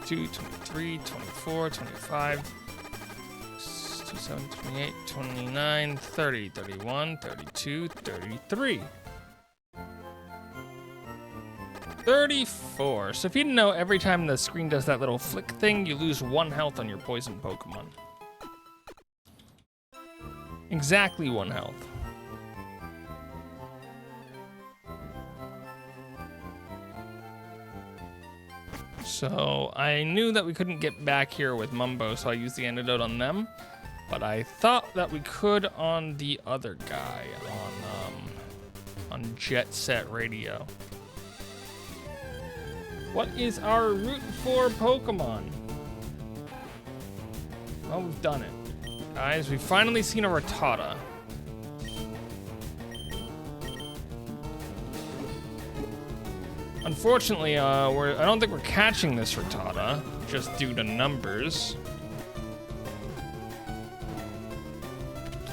$2, 23, 24, 25. 27, 28, 29, 30, 31, 32, 33. 34. So if you didn't know, every time the screen does that little flick thing, you lose 1 health on your poison Pokemon. Exactly 1 health. So I knew that we couldn't get back here with Mumbo, so I used the antidote on them. But I thought that we could on the other guy, on Jet Set Radio. What is our Route 4 Pokemon? Well, we've done it. Guys, we've finally seen a Rattata. Unfortunately, I don't think we're catching this Rattata, just due to numbers.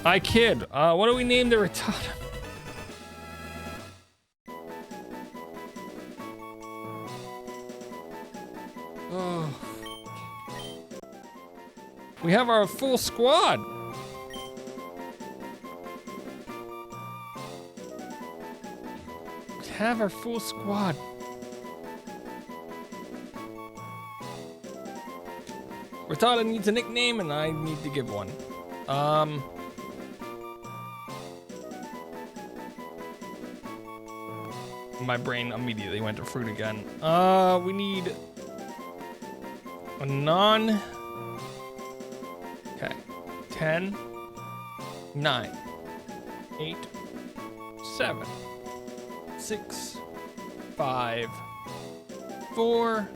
I kid. What do we name the Rattata? Oh. We have our full squad. We have our full squad. Rattata needs a nickname, and I need to give one. My brain immediately went to fruit again. We need a non. Okay. 10, 9, 8, 7, 6, 5, 4,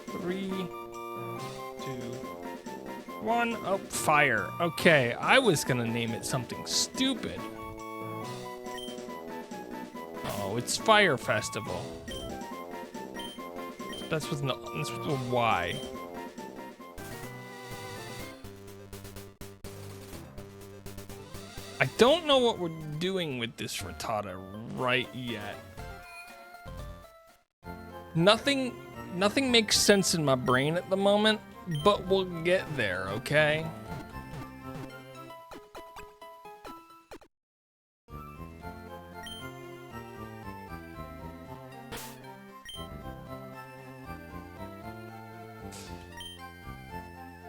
3, 2, one. Oh, fire. Okay, I was gonna name it something stupid. Oh, it's Fire Festival. That's with a Y. I don't know what we're doing with this frittata right yet. Nothing makes sense in my brain at the moment, but we'll get there, okay?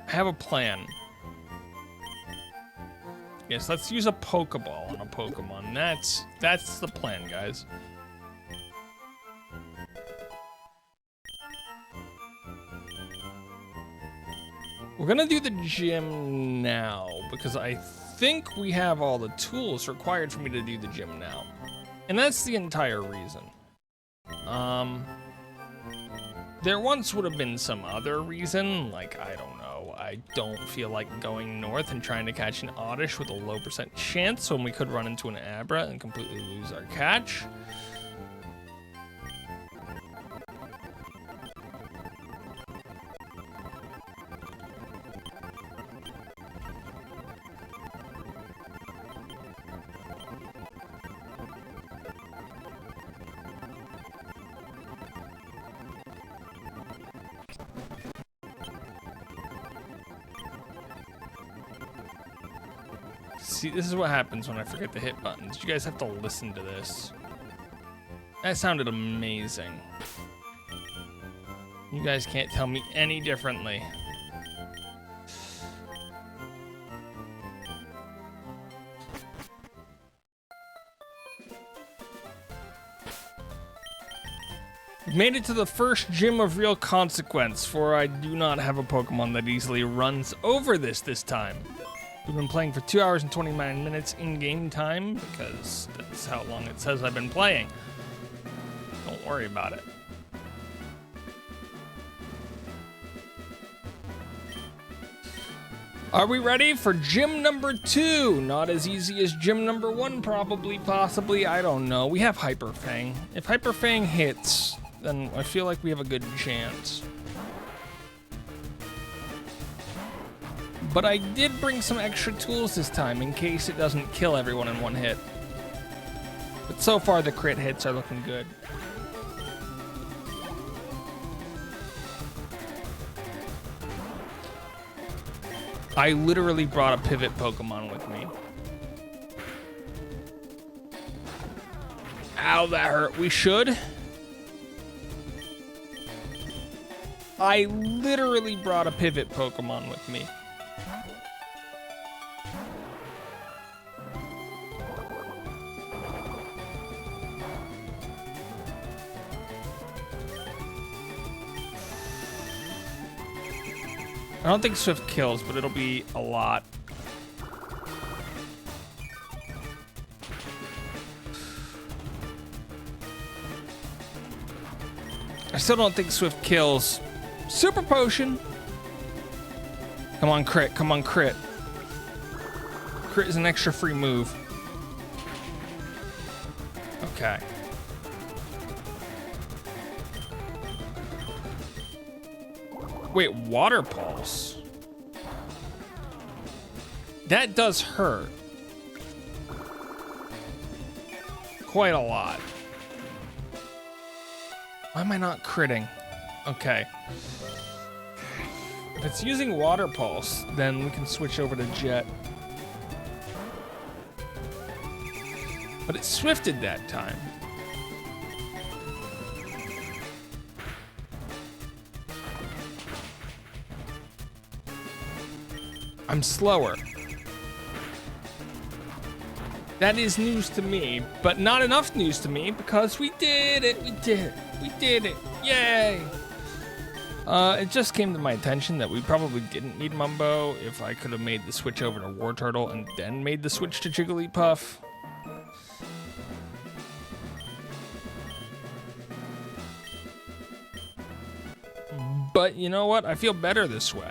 I have a plan. Yes, let's use a Pokeball on a Pokemon. That's the plan, guys. We're gonna do the gym now because I think we have all the tools required for me to do the gym now. And that's the entire reason. There once would have been some other reason, like, I don't know, I don't feel like going north and trying to catch an Oddish with a low % chance when we could run into an Abra and completely lose our catch. See, this is what happens when I forget to hit buttons. You guys have to listen to this. That sounded amazing. You guys can't tell me any differently. We've made it to the first gym of real consequence, for I do not have a Pokemon that easily runs over this time. We've been playing for 2 hours and 29 minutes in game time because that's how long it says I've been playing. Don't worry about it. Are we ready for gym number 2? Not as easy as gym number 1, probably, possibly, I don't know. We have Hyper Fang. If Hyper Fang hits, then I feel like we have a good chance. But I did bring some extra tools this time in case it doesn't kill everyone in one hit. But so far the crit hits are looking good. I literally brought a pivot Pokemon with me. Ow, that hurt. We should. I literally brought a pivot Pokemon with me. I don't think Swift kills, but it'll be a lot. I still don't think Swift kills. Super Potion! Come on, crit. Come on, crit. Crit is an extra free move. Okay. Wait, Water Pulse? That does hurt. Quite a lot. Why am I not critting? Okay. If it's using Water Pulse, then we can switch over to Jet. But it swifted that time. I'm slower. That is news to me, but not enough news to me because we did it. We did it. We did it. Yay! It just came to my attention that we probably didn't need Mumbo if I could have made the switch over to Wartortle and then made the switch to Jigglypuff. But you know what? I feel better this way.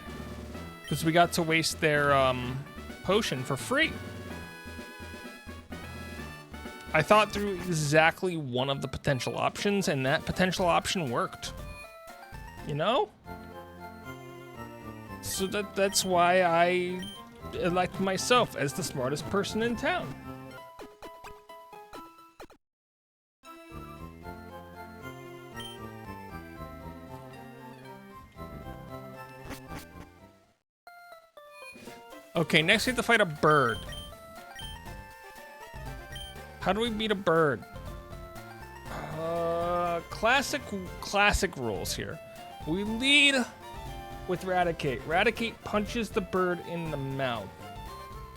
Because we got to waste their potion for free. I thought through exactly one of the potential options, and that potential option worked. You know? So that's why I elect myself as the smartest person in town. Okay, next we have to fight a bird. How do we beat a bird? Classic rules here. We lead with Raticate. Raticate punches the bird in the mouth.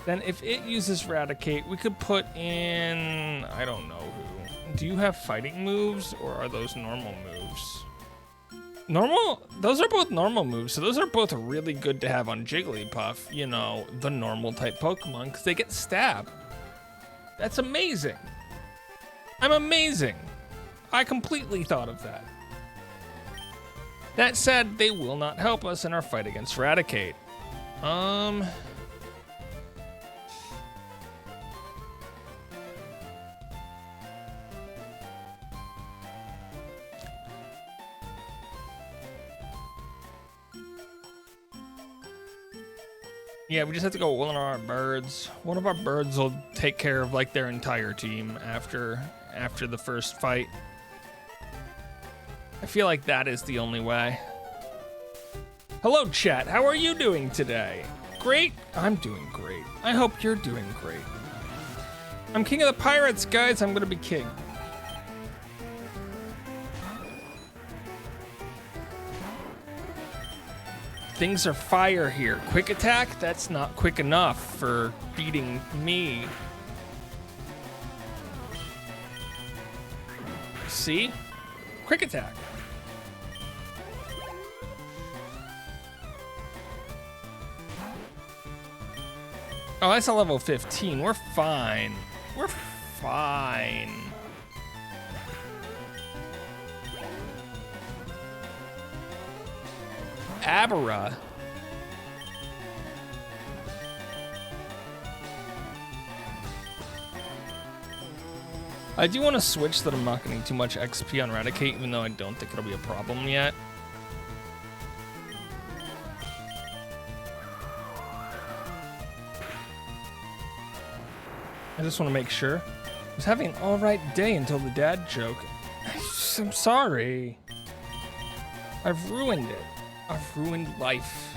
Then if it uses Raticate, we could put in, I don't know who. Do you have fighting moves or are those normal moves? Normal, those are both normal moves, so those are both really good to have on Jigglypuff, you know, the normal type Pokemon, because they get stabbed. That's amazing. I'm amazing. I completely thought of that. That said, they will not help us in our fight against Raticate. Yeah, we just have to go one of our birds. One of our birds will take care of like their entire team after the first fight. I feel like that is the only way. Hello, chat. How are you doing today? Great? I'm doing great. I hope you're doing great. I'm king of the pirates, guys. I'm gonna be king. Things are fire here. Quick attack? That's not quick enough for beating me. See? Quick attack. Oh, that's a level 15. We're fine. We're fine. Abra. I do want to switch so that I'm not getting too much XP on Raticate, even though I don't think it'll be a problem yet. I just want to make sure. I was having an alright day until the dad joke. I'm sorry. I've ruined it. I've ruined life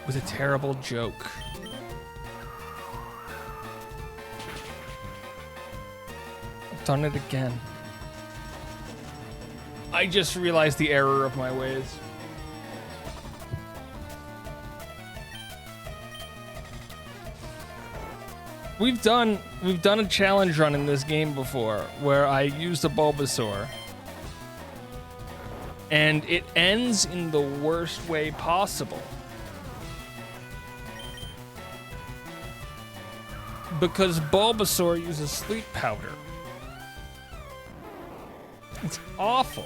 with a terrible joke. I've done it again. I just realized the error of my ways. We've done a challenge run in this game before where I used a Bulbasaur. And it ends in the worst way possible. Because Bulbasaur uses sleep powder. It's awful.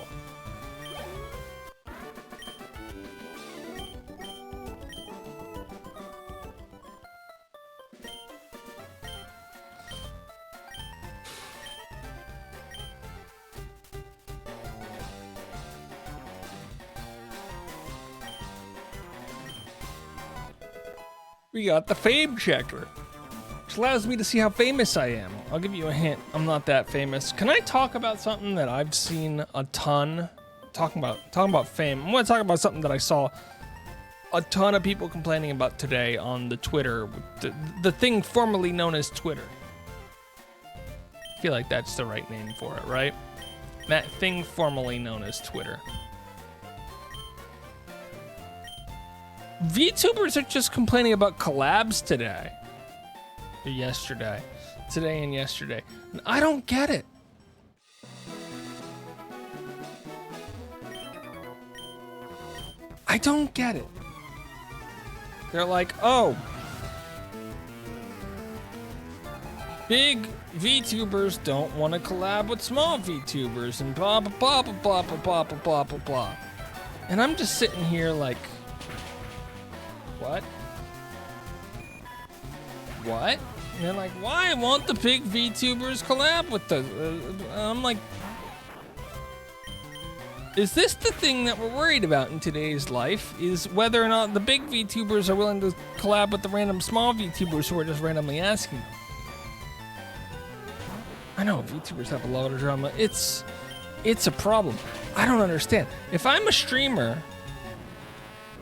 We got the fame checker, which allows me to see how famous I am. I'll give you a hint. I'm not that famous. Can I talk about something that I've seen a ton? Talking about fame. I'm going to talk about something that I saw a ton of people complaining about today on the Twitter, the thing formerly known as Twitter. I feel like that's the right name for it, right? That thing formerly known as Twitter. VTubers are just complaining about collabs today. Or yesterday. Today and yesterday. And I don't get it. I don't get it. They're like, oh, big VTubers don't want to collab with small VTubers and blah, blah, blah, blah, blah, blah, blah, blah, blah, blah. And I'm just sitting here like, what? What? And they're like, why won't the big VTubers collab with the... I'm like... Is this the thing that we're worried about in today's life? Is whether or not the big VTubers are willing to collab with the random small VTubers who are just randomly asking them? I know VTubers have a lot of drama. It's a problem. I don't understand. If I'm a streamer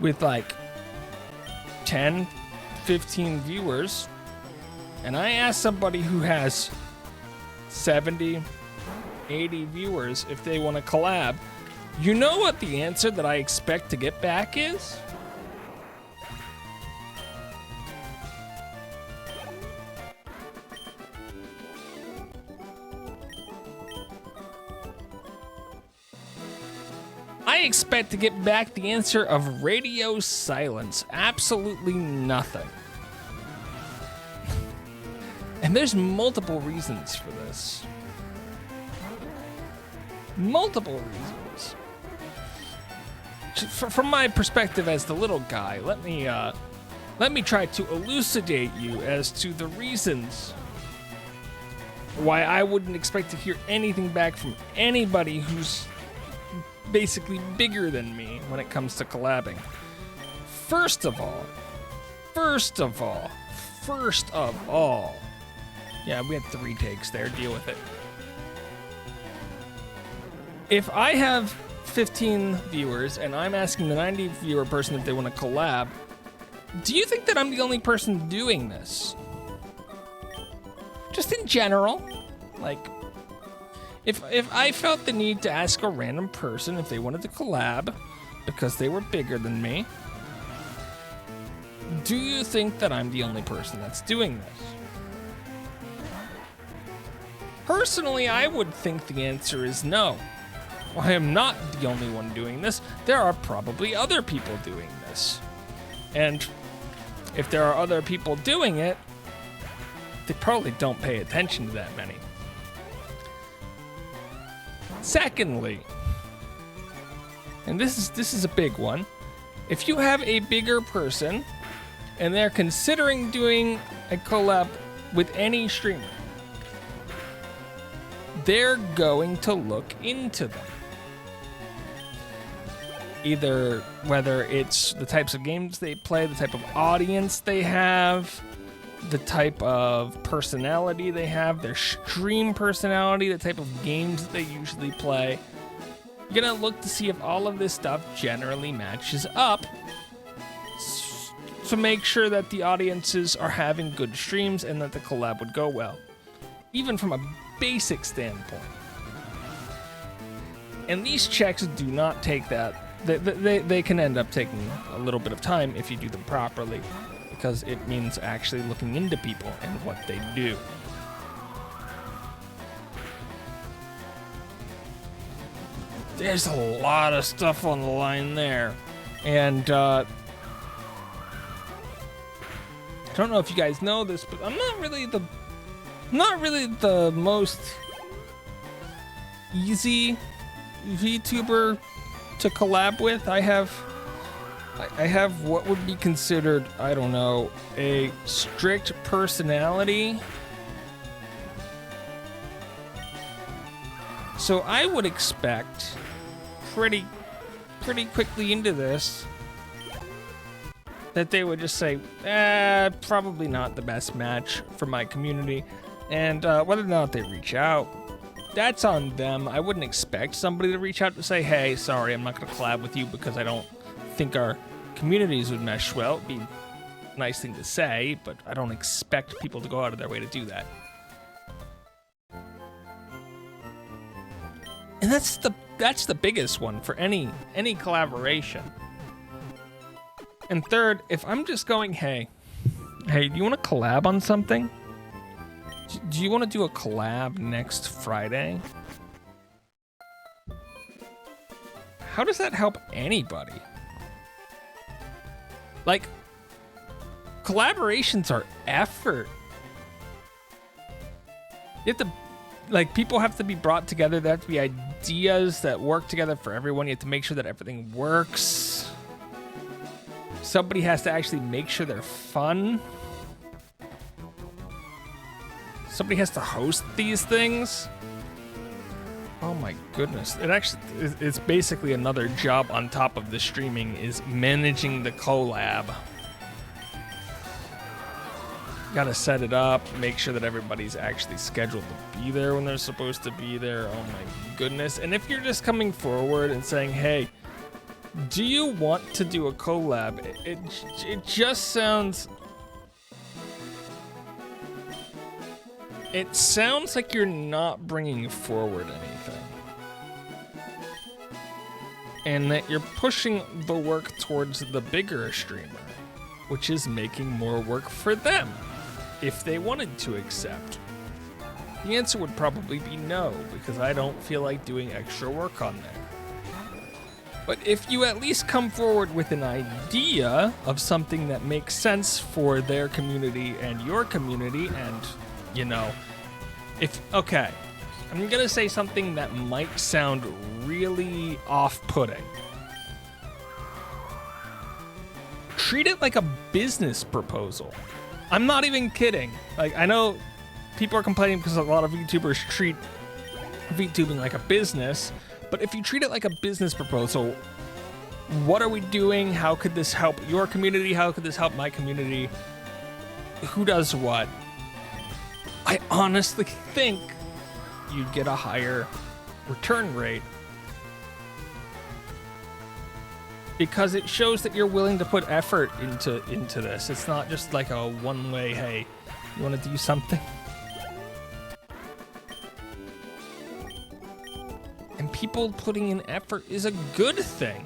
with like 10, 15 viewers, and I ask somebody who has 70, 80 viewers if they want to collab, you know what the answer that I expect to get back is? I expect to get back the answer of radio silence. Absolutely nothing. And there's multiple reasons for this. Multiple reasons. From my perspective as the little guy, let me try to elucidate you as to the reasons why I wouldn't expect to hear anything back from anybody who's basically bigger than me when it comes to collabing. First of all, yeah, we had 3 takes there, deal with it. If I have 15 viewers and I'm asking the 90 viewer person if they want to collab, do you think that I'm the only person doing this? Just in general, like, if I felt the need to ask a random person if they wanted to collab because they were bigger than me, do you think that I'm the only person that's doing this? Personally, I would think the answer is no. I am not the only one doing this. There are probably other people doing this. And if there are other people doing it, they probably don't pay attention to that many. Secondly, and this is a big one, if you have a bigger person and they're considering doing a collab with any streamer, they're going to look into them. Either whether it's the types of games they play, the type of audience they have, the type of personality they have, their stream personality, the type of games that they usually play. You're gonna look to see if all of this stuff generally matches up to make sure that the audiences are having good streams and that the collab would go well, even from a basic standpoint. And these checks do not take that. They can end up taking a little bit of time if you do them properly, because it means actually looking into people and what they do. There's a lot of stuff on the line there. And I don't know if you guys know this, but I'm not really the most easy VTuber to collab with. I have what would be considered, I don't know, a strict personality. So I would expect pretty quickly into this that they would just say, probably not the best match for my community. And whether or not they reach out, that's on them. I wouldn't expect somebody to reach out to say, hey, sorry, I'm not going to collab with you because I don't think our communities would mesh well. It'd be a nice thing to say, but I don't expect people to go out of their way to do that. And that's the biggest one for any collaboration. And third, if I'm just going, hey, do you want to collab on something? Do you want to do a collab next Friday? How does that help anybody? Like, collaborations are effort. You have to, like, people have to be brought together. There have to be ideas that work together for everyone. You have to make sure that everything works. Somebody has to actually make sure they're fun. Somebody has to host these things. Oh my goodness. It's basically another job on top of the streaming, is managing the collab. Gotta set it up, make sure that everybody's actually scheduled to be there when they're supposed to be there. Oh my goodness. And if you're just coming forward and saying, hey, do you want to do a collab? It just sounds... It sounds like you're not bringing forward anything. And that you're pushing the work towards the bigger streamer, which is making more work for them, if they wanted to accept. The answer would probably be no, because I don't feel like doing extra work on there. But if you at least come forward with an idea of something that makes sense for their community and your community, and, you know, okay, I'm gonna say something that might sound really off-putting. Treat it like a business proposal. I'm not even kidding. Like, I know people are complaining because a lot of YouTubers treat VTubing like a business, but if you treat it like a business proposal, what are we doing? How could this help your community? How could this help my community? Who does what? I honestly think you'd get a higher return rate, because it shows that you're willing to put effort into this. It's not just like a one-way, hey, you want to do something? And people putting in effort is a good thing.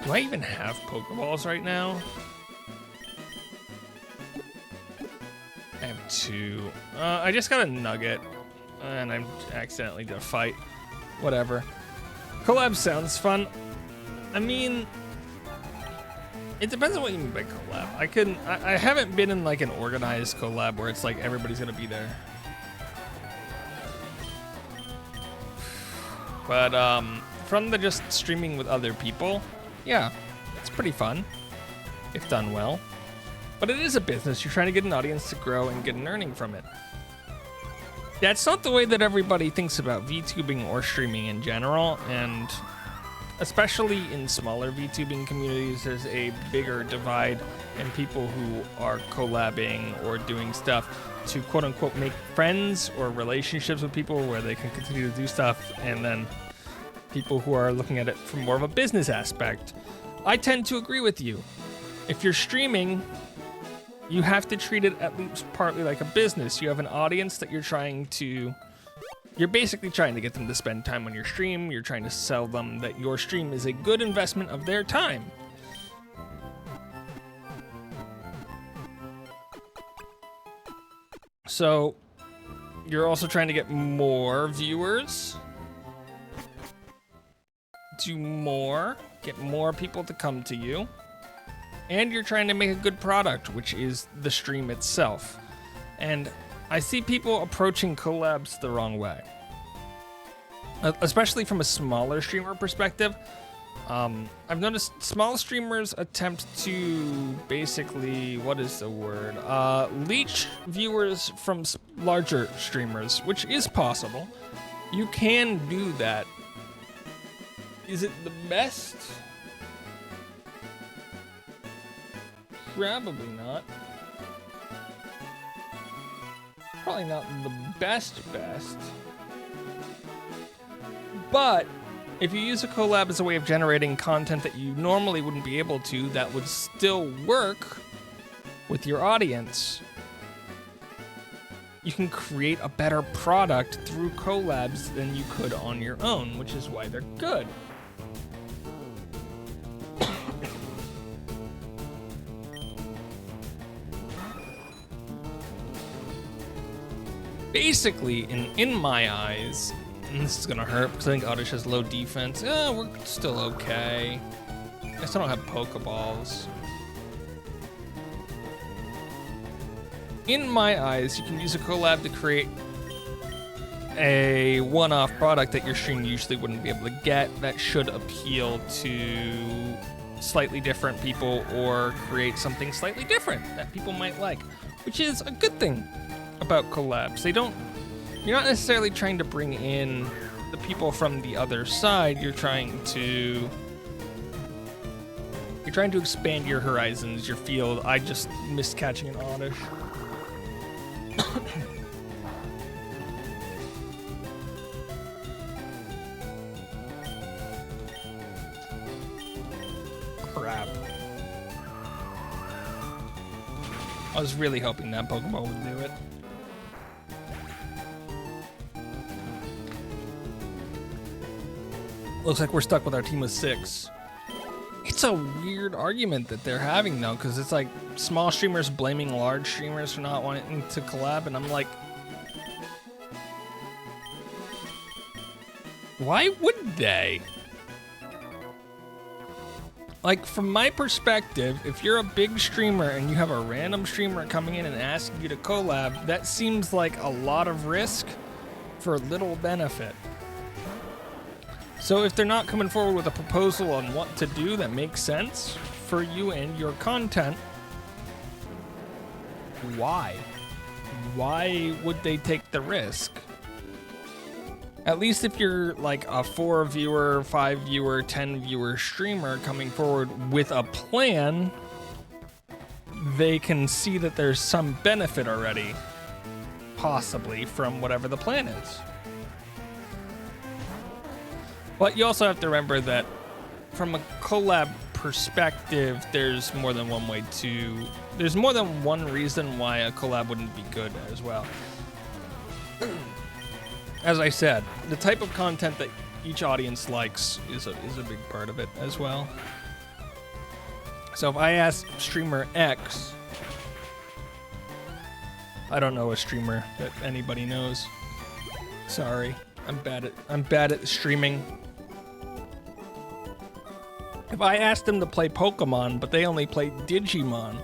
Do I even have Pokeballs right now? I have 2. I just got a Nugget, and I accidentally did a fight. Whatever. Collab sounds fun. I mean, it depends on what you mean by collab. I haven't been in like an organized collab where it's like everybody's gonna be there. But from the just streaming with other people, yeah, it's pretty fun if done well. But it is a business. You're trying to get an audience to grow and get an earning from it. That's not the way that everybody thinks about VTubing or streaming in general, and especially in smaller VTubing communities, there's a bigger divide in people who are collabing or doing stuff to quote-unquote make friends or relationships with people where they can continue to do stuff, and then people who are looking at it from more of a business aspect. I tend to agree with you. If you're streaming, you have to treat it at least partly like a business. You have an audience that you're basically trying to get them to spend time on your stream. You're trying to sell them that your stream is a good investment of their time. So you're also trying to get more viewers, do more, get more people to come to you. And you're trying to make a good product, which is the stream itself. And I see people approaching collabs the wrong way, especially from a smaller streamer perspective. I've noticed small streamers attempt to basically, what is the word? Leech viewers from larger streamers, which is possible. You can do that. Is it the best? Probably not. Probably not the best. But if you use a collab as a way of generating content that you normally wouldn't be able to, that would still work with your audience, you can create a better product through collabs than you could on your own, which is why they're good. Basically, in my eyes, and this is gonna hurt because I think Oddish has low defense. We're still okay. I still don't have Pokeballs. In my eyes, you can use a collab to create a one-off product that your stream usually wouldn't be able to get that should appeal to slightly different people or create something slightly different that people might like, which is a good thing about collabs. You're not necessarily trying to bring in the people from the other side. You're trying to expand your horizons, your field. I just missed catching an Oddish. Crap. I was really hoping that Pokeball would do it. Looks like we're stuck with our team of 6. It's a weird argument that they're having, though, because it's like small streamers blaming large streamers for not wanting to collab, and I'm like, why would they? Like, from my perspective, if you're a big streamer and you have a random streamer coming in and asking you to collab, that seems like a lot of risk for little benefit. So if they're not coming forward with a proposal on what to do that makes sense for you and your content, why? Why would they take the risk? At least if you're like a 4 viewer, 5 viewer, 10 viewer streamer coming forward with a plan, they can see that there's some benefit already, possibly, from whatever the plan is. But you also have to remember that from a collab perspective, there's more than one reason why a collab wouldn't be good as well. As I said, the type of content that each audience likes is a big part of it as well. So if I ask streamer X, I don't know a streamer that anybody knows. Sorry, I'm bad at streaming. If I asked them to play Pokemon, but they only play Digimon,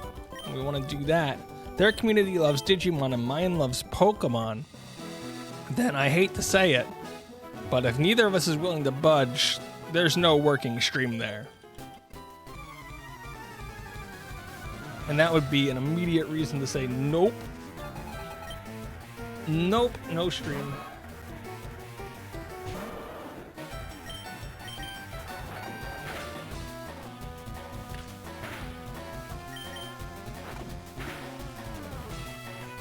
and we want to do that, their community loves Digimon and mine loves Pokemon, then I hate to say it, but if neither of us is willing to budge, there's no working stream there. And that would be an immediate reason to say nope. Nope, no stream.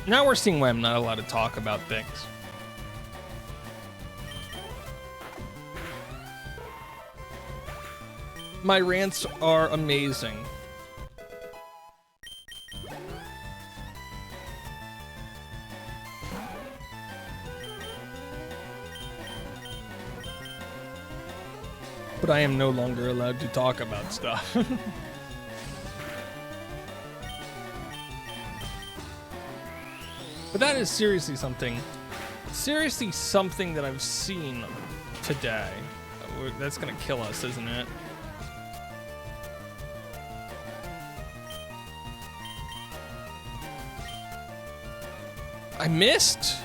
Now we're seeing why I'm not allowed to talk about things. My rants are amazing. But I am no longer allowed to talk about stuff. But that is seriously something that I've seen today. That's gonna kill us, isn't it? I missed.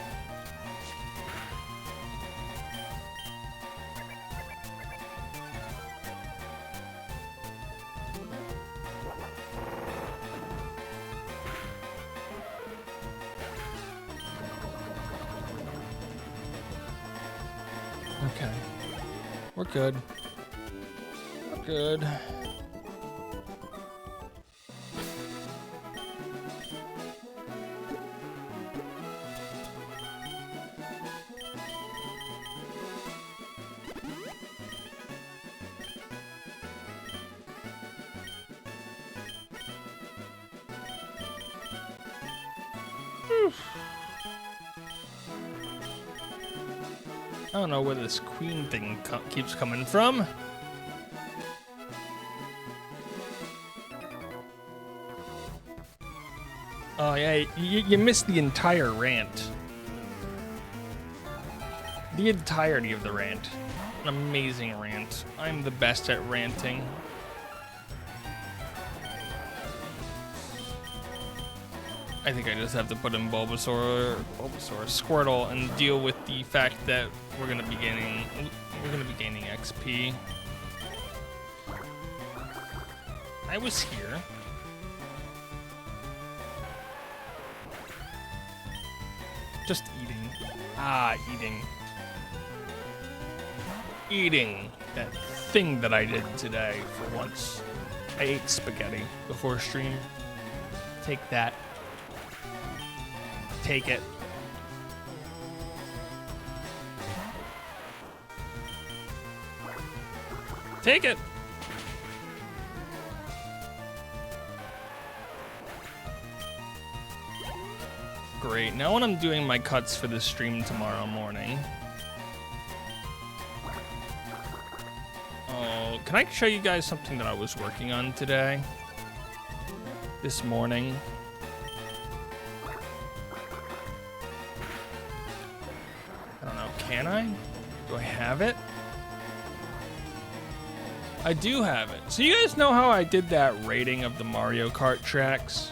Okay. We're good. We're good. I don't know where this queen thing keeps coming from. Oh yeah, you missed the entire rant. The entirety of the rant. An amazing rant. I'm the best at ranting. I think I just have to put in Bulbasaur, Squirtle, and deal with the fact that we're gonna be gaining XP. I was here. Just eating. Eating that thing that I did today for once. I ate spaghetti before stream. Take that. Take it. Take it. Great. Now when I'm doing my cuts for the stream tomorrow morning. Oh, can I show you guys something that I was working on today? This morning. I don't know, can I? Do I have it? I do have it. So you guys know how I did that rating of the Mario Kart tracks?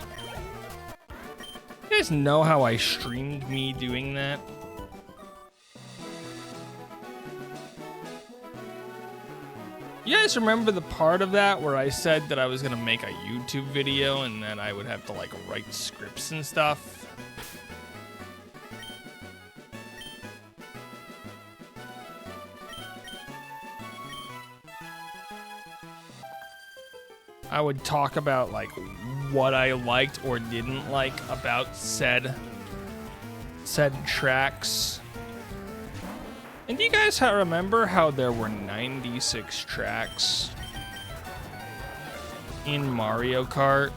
You guys know how I streamed me doing that? You guys remember the part of that where I said that I was gonna make a YouTube video and then I would have to like write scripts and stuff? I would talk about like what I liked or didn't like about said tracks. And do you guys remember how there were 96 tracks in Mario Kart?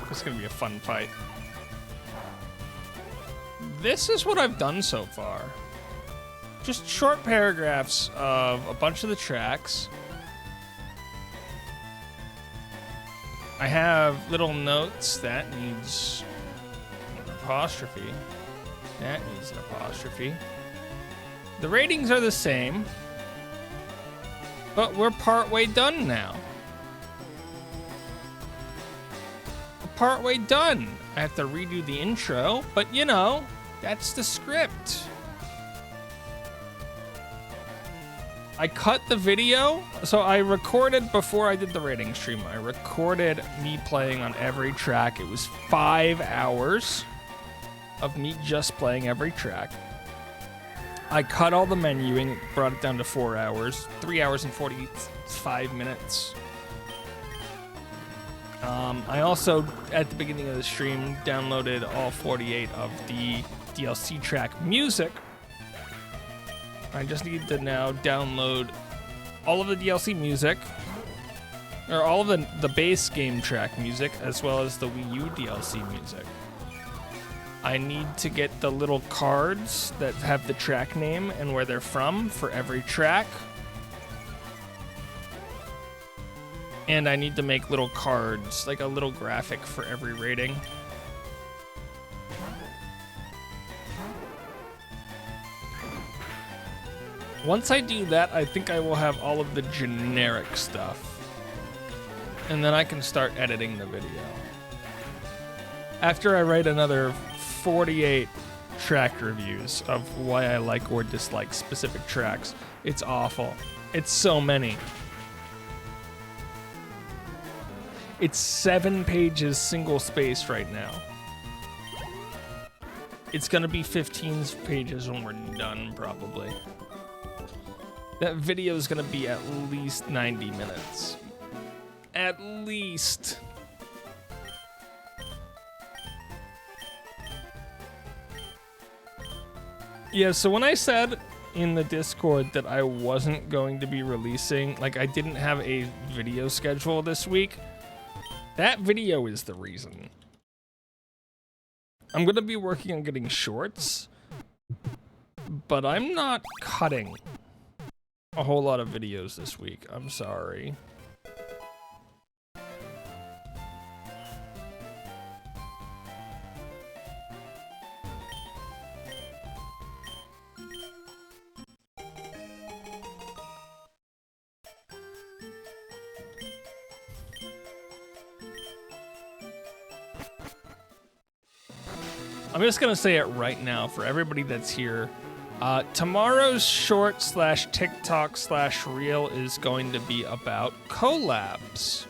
This is gonna be a fun fight. This is what I've done so far. Just short paragraphs of a bunch of the tracks. I have little notes. That needs an apostrophe. That needs an apostrophe. The ratings are the same, but we're partway done now. We're partway done. I have to redo the intro, but you know, that's the script. I cut the video, so I recorded before I did the rating stream. I recorded me playing on every track. It was 5 hours of me just playing every track. I cut all the menuing, brought it down to 4 hours, 3 hours and 45 minutes. I also, at the beginning of the stream, downloaded all 48 of the DLC track music. I just need to now download all of the DLC music, or all of the base game track music, as well as the Wii U DLC music. I need to get the little cards that have the track name and where they're from for every track. And I need to make little cards, like a little graphic for every rating. Once I do that, I think I will have all of the generic stuff. And then I can start editing the video. After I write another 48 track reviews of why I like or dislike specific tracks, it's awful. It's so many. It's 7 pages single spaced right now. It's gonna be 15 pages when we're done, probably. That video is gonna be at least 90 minutes. At least. Yeah, so when I said in the Discord that I wasn't going to be releasing, like I didn't have a video schedule this week, that video is the reason. I'm gonna be working on getting shorts, but I'm not cutting a whole lot of videos this week. I'm sorry. I'm just gonna say it right now for everybody that's here. Tomorrow's short / TikTok / reel is going to be about collabs.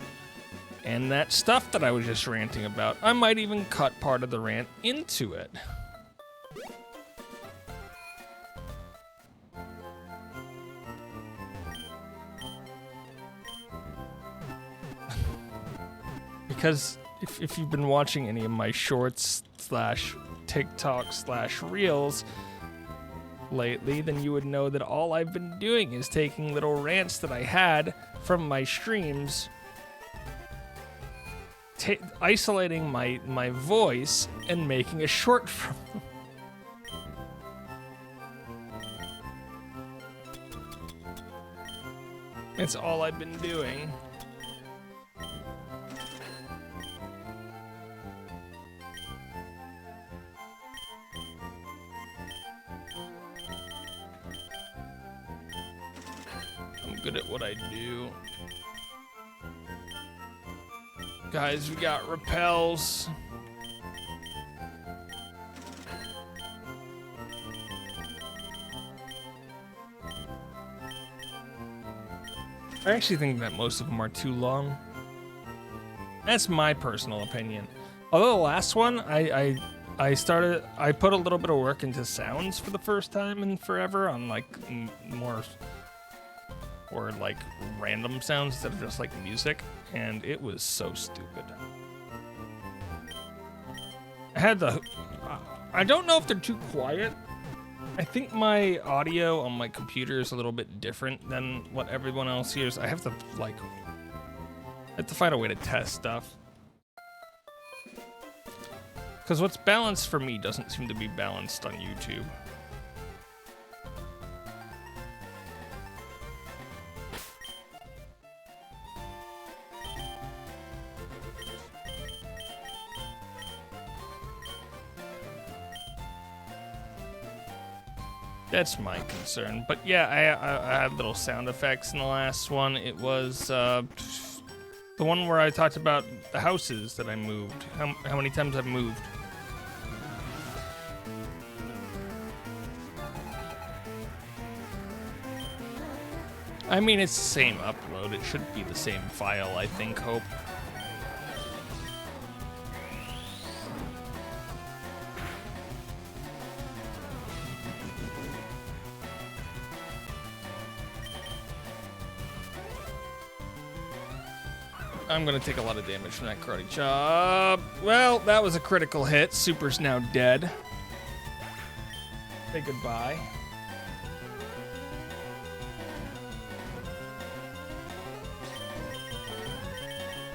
And that stuff that I was just ranting about, I might even cut part of the rant into it. Because if you've been watching any of my shorts / TikTok / reels lately, then you would know that all I've been doing is taking little rants that I had from my streams, isolating my voice and making a short from them. That's all I've been doing. I'm good at what I do. Guys, we got repels. I actually think that most of them are too long. That's my personal opinion. Although the last one, I put a little bit of work into sounds for the first time in forever on like more or like random sounds instead of just like music, and it was so stupid. I don't know if they're too quiet. I think my audio on my computer is a little bit different than what everyone else hears. I have to find a way to test stuff. Because what's balanced for me doesn't seem to be balanced on YouTube. That's my concern. But yeah, I had little sound effects in the last one. It was the one where I talked about the houses that I moved. How many times I've moved. I mean, it's the same upload. It should be the same file, I think, hope. I'm gonna take a lot of damage from that karate chop. Well, that was a critical hit. Super's now dead. Say goodbye.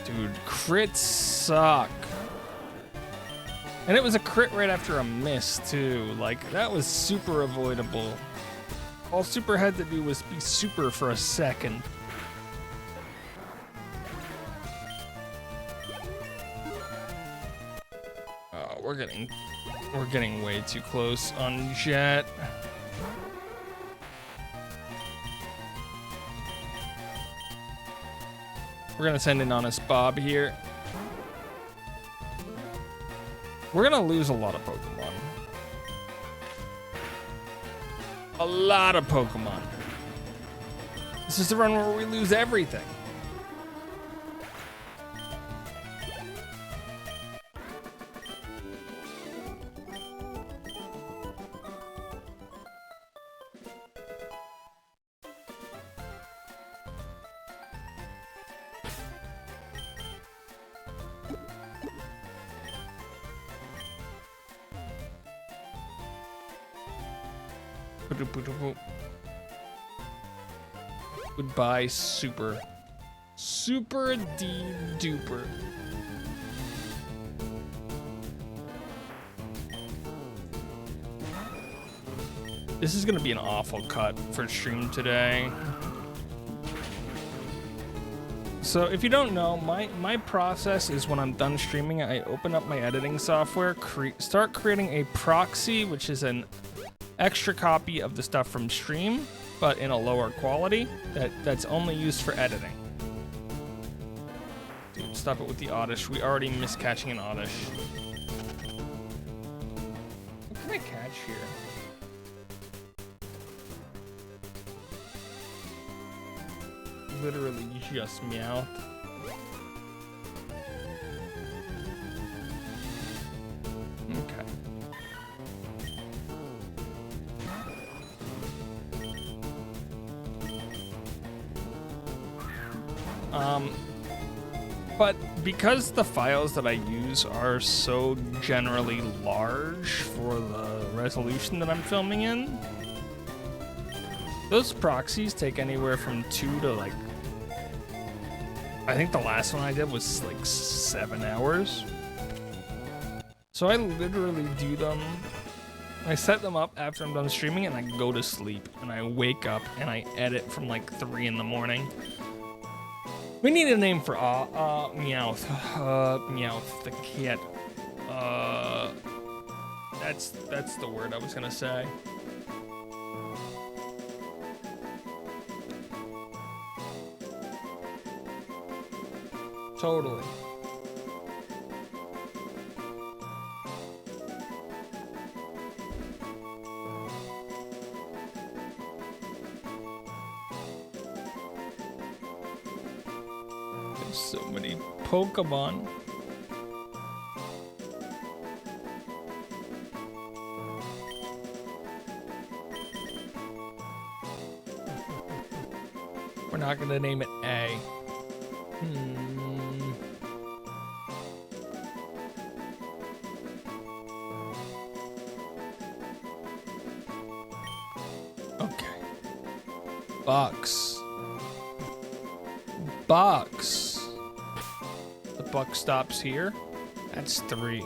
Dude, crits suck. And it was a crit right after a miss, too. Like, that was super avoidable. All Super had to do was be super for a second. We're getting way too close on Jet. We're gonna send in Honest Bob here. We're gonna lose a lot of Pokemon. A lot of Pokemon. This is the run where we lose everything. Goodbye, Super. Super D-duper. This is gonna be an awful cut for stream today. So if you don't know, my process is when I'm done streaming, I open up my editing software, start creating a proxy, which is an extra copy of the stuff from stream, but in a lower quality, that's only used for editing. Dude, stop it with the Oddish. We already missed catching an Oddish. catch here? Literally just Meowth. Okay. But because the files that I use are so generally large for the resolution that I'm filming in, those proxies take anywhere from 2 to like, I think the last one I did was like 7 hours. So I literally do them, I set them up after I'm done streaming and I go to sleep and I wake up and I edit from like 3 in the morning. We need a name for Meowth. Meowth, the cat. That's the word I was gonna say. Totally. There's so many Pokemon. We're not gonna name it A. Okay. Bucks. Bucks. The buck stops here. That's 3.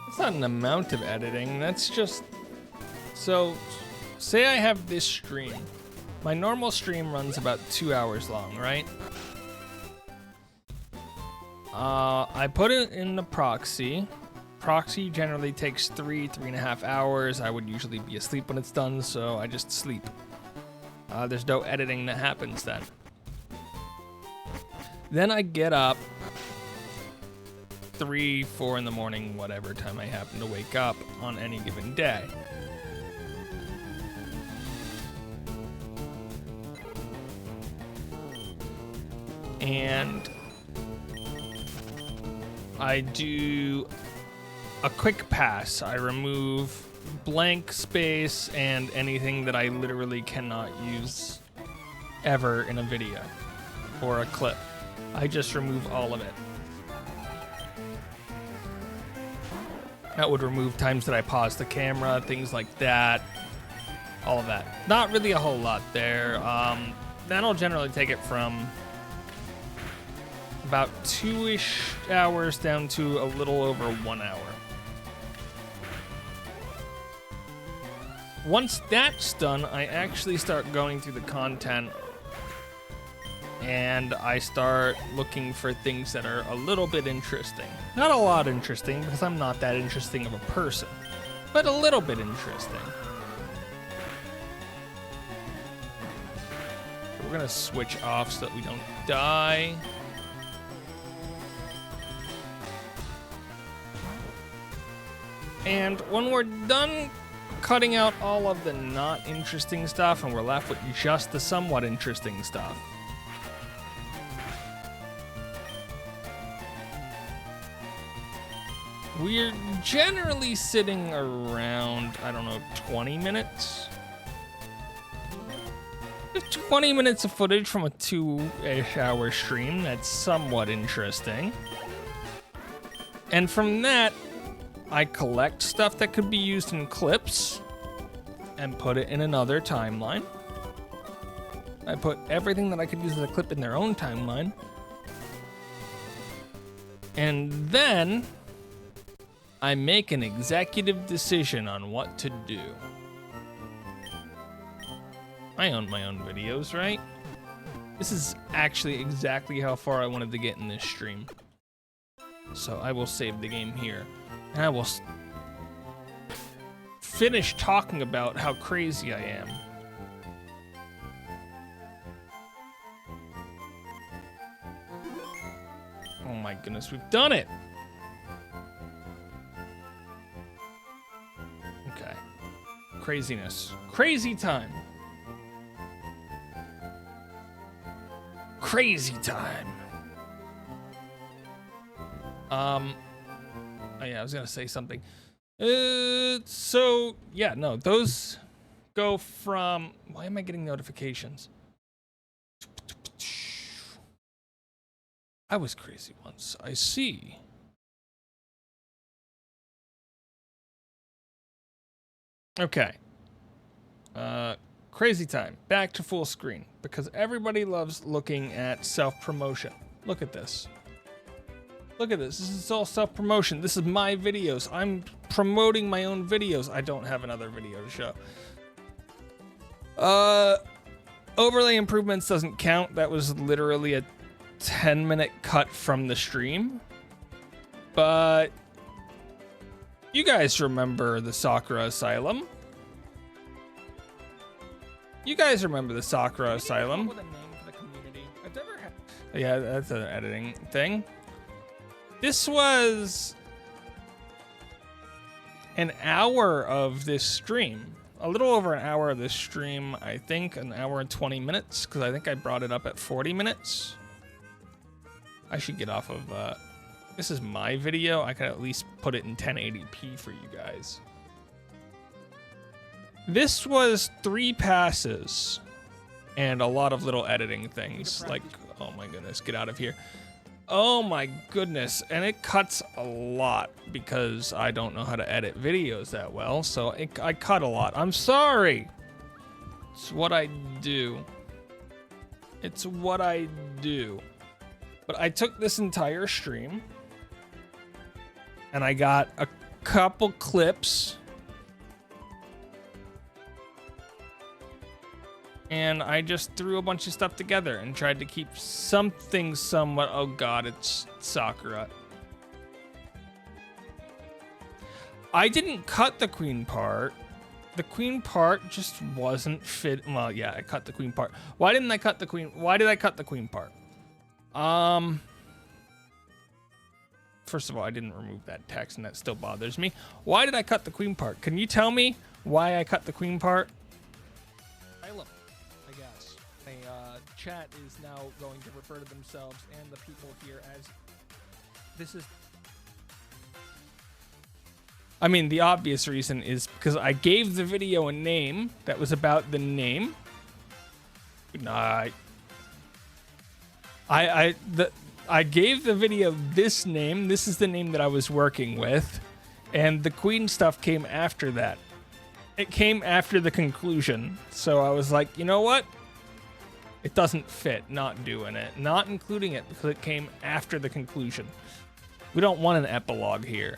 It's not an amount of editing. That's just... So, say I have this stream. My normal stream runs about 2 hours long, right? I put it in the proxy. Proxy generally takes 3.5 hours. I would usually be asleep when it's done, so I just sleep. There's no editing that happens then. Then I get up 3, 4 in the morning, whatever time I happen to wake up on any given day. And I do a quick pass. I remove blank space and anything that I literally cannot use ever in a video or a clip. I just remove all of it. That would remove times that I pause the camera, things like that, all of that. Not really a whole lot there. That'll generally take it from about 2-ish hours down to a little over 1 hour. Once that's done, I actually start going through the content and I start looking for things that are a little bit interesting. Not a lot interesting, because I'm not that interesting of a person, but a little bit interesting. We're gonna switch off so that we don't die. And when we're done cutting out all of the not interesting stuff and we're left with just the somewhat interesting stuff, we're generally sitting around, I don't know, 20 minutes? 20 minutes of footage from a 2-ish hour stream that's somewhat interesting. And from that, I collect stuff that could be used in clips and put it in another timeline. I put everything that I could use as a clip in their own timeline. And then I make an executive decision on what to do. I own my own videos, right? This is actually exactly how far I wanted to get in this stream. So I will save the game here. And I will finish talking about how crazy I am. my goodness, we've done it. Okay. Craziness. Crazy time. Crazy time. Oh yeah, I was gonna say something. So yeah, no, those go from. Why am I getting notifications? I was crazy once. I see. Okay. Crazy time. Back to full screen because everybody loves looking at self-promotion. Look at this. Look at this. This is all self-promotion. This is my videos. I'm promoting my own videos. I don't have another video to show. Overlay improvements doesn't count. That was literally a 10-minute cut from the stream. But you guys remember the Sakura Asylum. You guys remember the Sakura Asylum. Yeah, that's an editing thing. This was an hour of this stream. A little over an hour of this stream, I think. An hour and 20 minutes, because I think I brought it up at 40 minutes. I should get off of... this is my video. I can at least put it in 1080p for you guys. This was 3 passes and a lot of little editing things. Like, oh my goodness, get out of here. Oh my goodness, and it cuts a lot because I don't know how to edit videos that well, so I cut a lot. I'm sorry. It's what I do. It's what I do. But I took this entire stream and I got a couple clips and I just threw a bunch of stuff together and tried to keep something somewhat... Oh god, it's Sakura. I didn't cut the queen part. The queen part just wasn't fit... Well, yeah, I cut the queen part. Why didn't I cut the queen... Why did I cut the queen part? First of all, I didn't remove that text and that still bothers me. Why did I cut the queen part? Can you tell me why I cut the queen part? Chat is now going to refer to themselves and the people here as this is... I mean, the obvious reason is because I gave the video a name that was about the name. I gave the video this name. This is the name that I was working with. And the queen stuff came after that. It came after the conclusion. So I was like, you know what? It doesn't fit not doing it, not including it because it came after the conclusion. We don't want an epilogue here.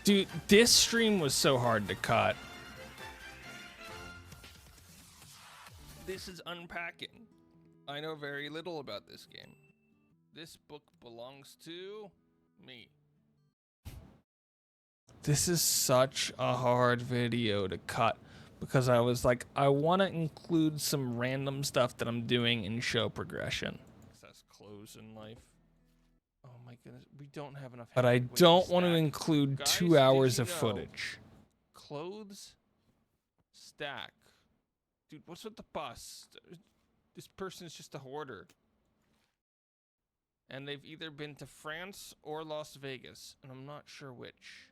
Dude, this stream was so hard to cut. This is unpacking. I know very little about this game. This book belongs to me. This is such a hard video to cut because I was like, I want to include some random stuff that I'm doing in show progression. That's clothes in life. Oh my goodness, we don't have enough. But I don't want to include guys, 2 hours of footage. Clothes stack. Dude, what's with the bus? This person is just a hoarder. And they've either been to France or Las Vegas, and I'm not sure which.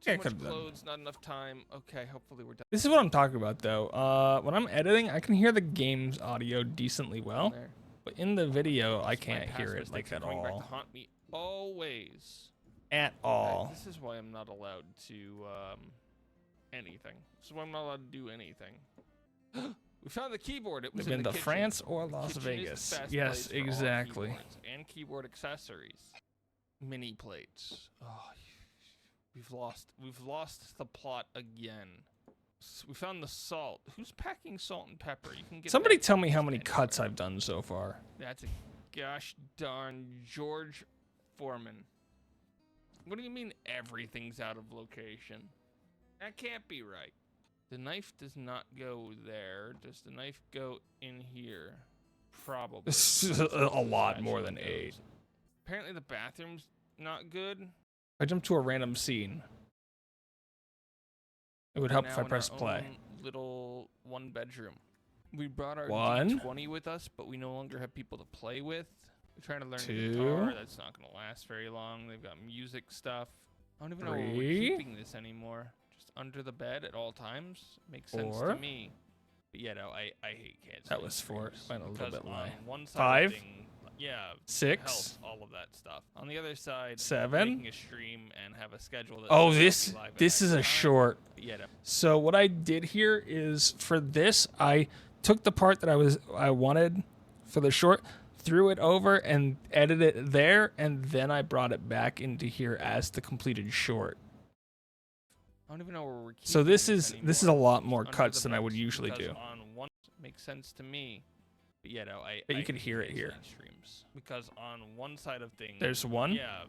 Too much clothes, not enough time. Okay, hopefully we're done. This is what I'm talking about, though. When I'm editing, I can hear the game's audio decently well, but in the video, I can't hear it like at all. Back to haunt me always. At all. This is why I'm not allowed to anything. This is why I'm not allowed to do anything. We found the keyboard. It was in the kitchen. France or Las Vegas. Yes, exactly. And keyboard accessories. Mini plates. Oh. We've lost the plot again. We found the salt. Who's packing salt and pepper? You can get. Somebody tell me how many cuts I've done so far. That's a gosh darn George Foreman. What do you mean everything's out of location? That can't be right. The knife does not go there. Does the knife go in here? Probably. This is a lot more than 8. Apparently the bathroom's not good. I jump to a random scene. It would help if I press play. Little 1-bedroom. We brought our 1 G20 with us, but we no longer have people to play with. We're trying to learn 2 guitar. That's not going to last very long. They've got music stuff. I don't even know where we're keeping this anymore. Just under the bed at all times. Makes sense to me. But yeah, no, I hate canceling. That was 4. Went a little bit low. 5 thing, 6 health, all of that stuff. On the other side, 7 making a stream and have a schedule that this is a short. Yeah, no. So what I did here is for this, I took the part that I wanted for the short, threw it over and edited it there, and then I brought it back into here as the completed short. I don't even know where we're keeping So this is a lot more under cuts the than I would bed, usually because do. On one makes sense to me. But yeah, no, But you I can hate hear it here. canceling streams because on one side of things, There's 1, yeah,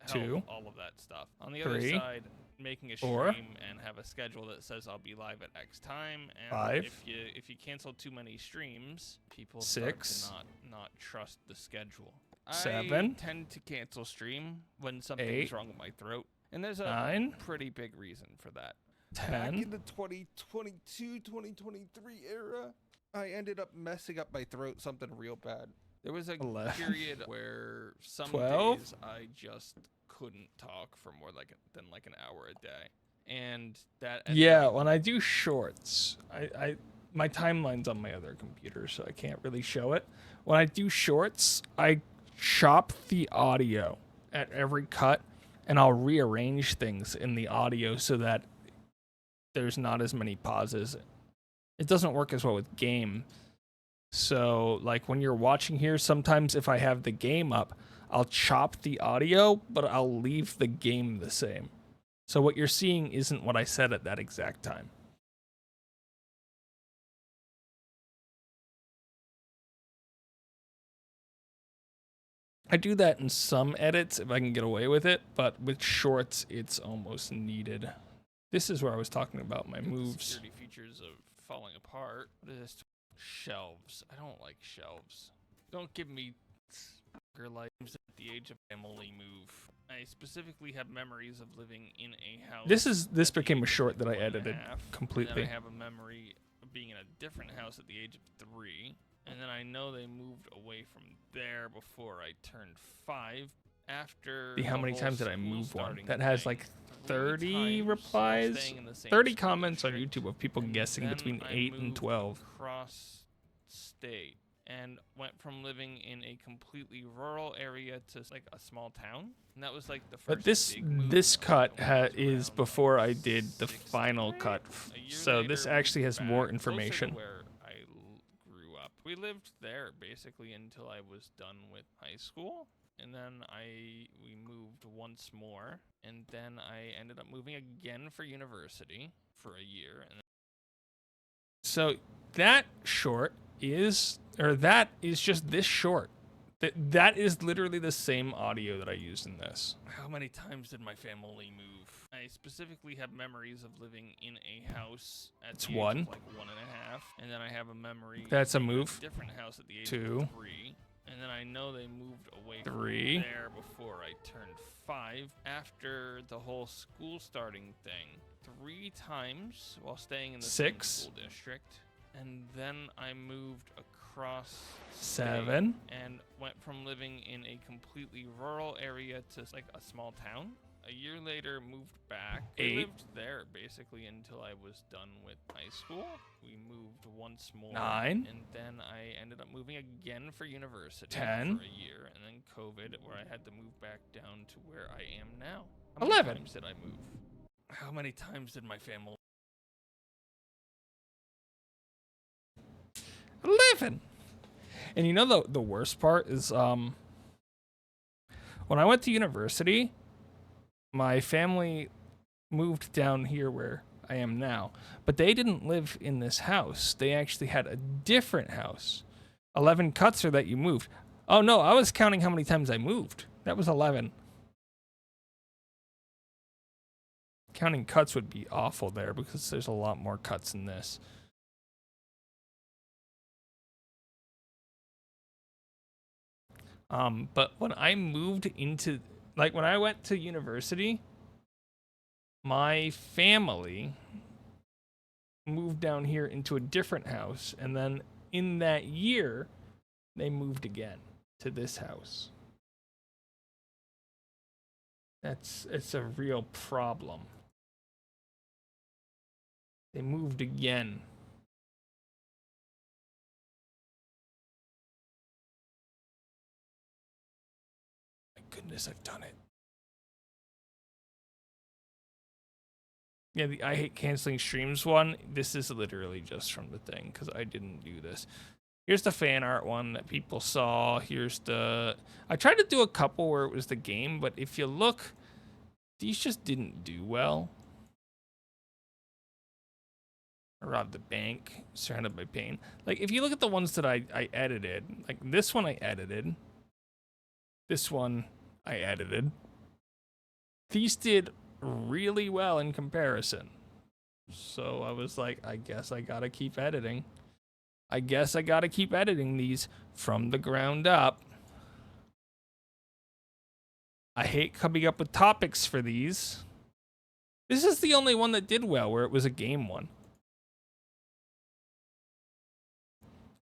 2, all of that stuff. On the 3, other side, making a 4, stream and have a schedule that says I'll be live at X time. And 5, if you cancel too many streams, people 6, start to not trust the schedule. 7, I tend to cancel stream when something's 8, wrong with my throat, and there's a 9, pretty big reason for that. 10. Back in the 2022, 2023 era, I ended up messing up my throat something real bad. There was a 11, period where some 12, days I just couldn't talk for more than an hour a day, and that Yeah, when I do shorts, my timeline's on my other computer, so I can't really show it. When I do shorts, I chop the audio at every cut, and I'll rearrange things in the audio so that there's not as many pauses. It doesn't work as well with game. So, like when you're watching here, sometimes if I have the game up, I'll chop the audio, but I'll leave the game the same. So what you're seeing isn't what I said at that exact time. I do that in some edits if I can get away with it, but with shorts, it's almost needed. This is where I was talking about my moves. Security features of falling apart. What is this? Shelves. I don't like shelves. Don't give me lives at the age of family move. I specifically have memories of living in a house. This became a short that I edited completely. And then I have a memory of being in a different house at the age of 3. And then I know they moved away from there before I turned 5. After how many times did I move one? That has like 30 times replies, staying in the same 30 school comments on district. YouTube of people And guessing then between I 8 and moved 12. Across state and went from living in a completely rural area to like a small town, and that was like the first. But this cut is before I did the final cut, so this actually has more information. Where I grew up, we lived there basically until I was done with high school, and then we moved once more, and then I ended up moving again for university for a year. And so that is just this short. That is literally the same audio that I used in this. How many times did my family move? I specifically have memories of living in a house at the age 1. of like 1.5, and then I have a memory. That's a of move. A different house at the age 2. of 3, and then I know they moved away 3. from there before I turned 5. After the whole school starting thing, 3 times while staying in the same 6. school district, and then I moved across 7. and went from living in a completely rural area to like a small town. A year later, moved back. 8. We lived there basically until I was done with high school. We moved once more. 9. And then I ended up moving again for university 10. for a year, and then COVID, where I had to move back down to where I am now. 11. How many times did I move? How many times did my family? 11. And you know the worst part is when I went to university, my family moved down here where I am now, but they didn't live in this house. They actually had a different house. 11 cuts are that you moved. Oh no, I was counting how many times I moved. That was 11. Counting cuts would be awful there because there's a lot more cuts in this. But when I moved into, like when I went to university, my family moved down here into a different house, and then in that year, they moved again to this house. It's a real problem. They moved again. My goodness, I've done it. Yeah, the I hate canceling streams one, this is literally just from the thing, because I didn't do this. Here's the fan art one that people saw. Here's the... I tried to do a couple where it was the game, but if you look, these just didn't do well. I robbed the bank, surrounded by pain. Like, if you look at the ones that I edited, like this one I edited. This one I edited. These did really well in comparison. So I was like, I guess I gotta keep editing. I guess I gotta keep editing these from the ground up. I hate coming up with topics for these. This is the only one that did well where it was a game one.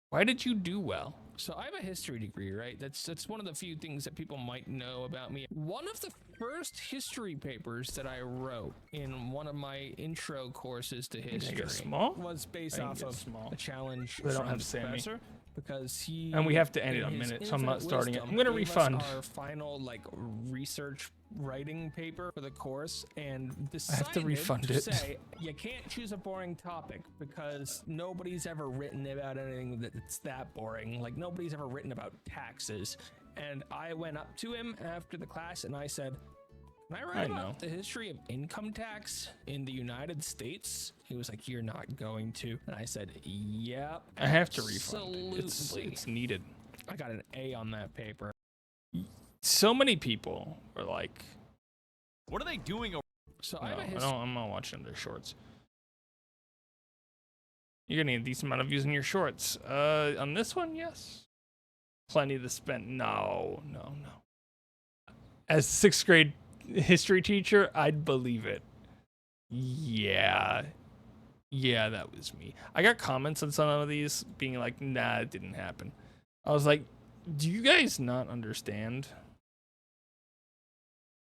Why did you do well? So I have a history degree, right? That's one of the few things that people might know about me. One of the first history papers that I wrote in one of my intro courses to history was based off of a challenge They don't from have the Sammy. professor, because he... And we have to end it in in a his minute, so I'm not infinite starting it. wisdom, I'm gonna gave us refund. our final like research writing paper for the course, and I decided have to refund to it. say you can't choose a boring topic because nobody's ever written about anything that's that boring. Like nobody's ever written about taxes. And I went up to him after the class and I said, "Can I write about the history of income tax in the United States?" He was like, "You're not going to." And I said, "Yep, I have to refund. absolutely." It's needed. I got an A on that paper. So many people are like, What are they doing? So no, I have a history. I'm not watching their shorts. You're gonna need a decent amount of views in your shorts. On this one, yes. Plenty to spend. No. As a 6th grade history teacher, I'd believe it. Yeah, that was me. I got comments on some of these being like, nah, it didn't happen. I was like, do you guys not understand?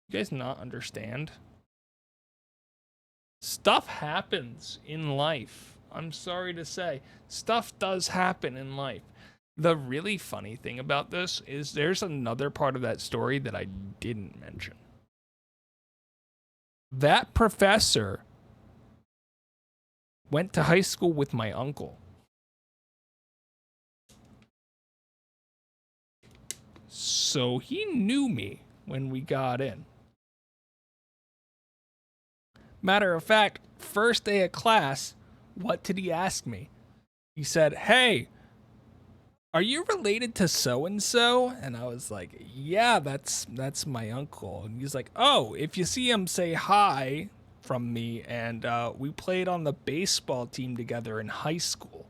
You guys not understand? Stuff happens in life. I'm sorry to say. Stuff does happen in life. The really funny thing about this is there's another part of that story that I didn't mention. That professor went to high school with my uncle. So he knew me when we got in. Matter of fact, first day of class, what did he ask me? He said, "Hey, are you related to so-and-so?" And I was like, "Yeah, that's my uncle." And he's like, "Oh, if you see him, say hi from me." And we played on the baseball team together in high school.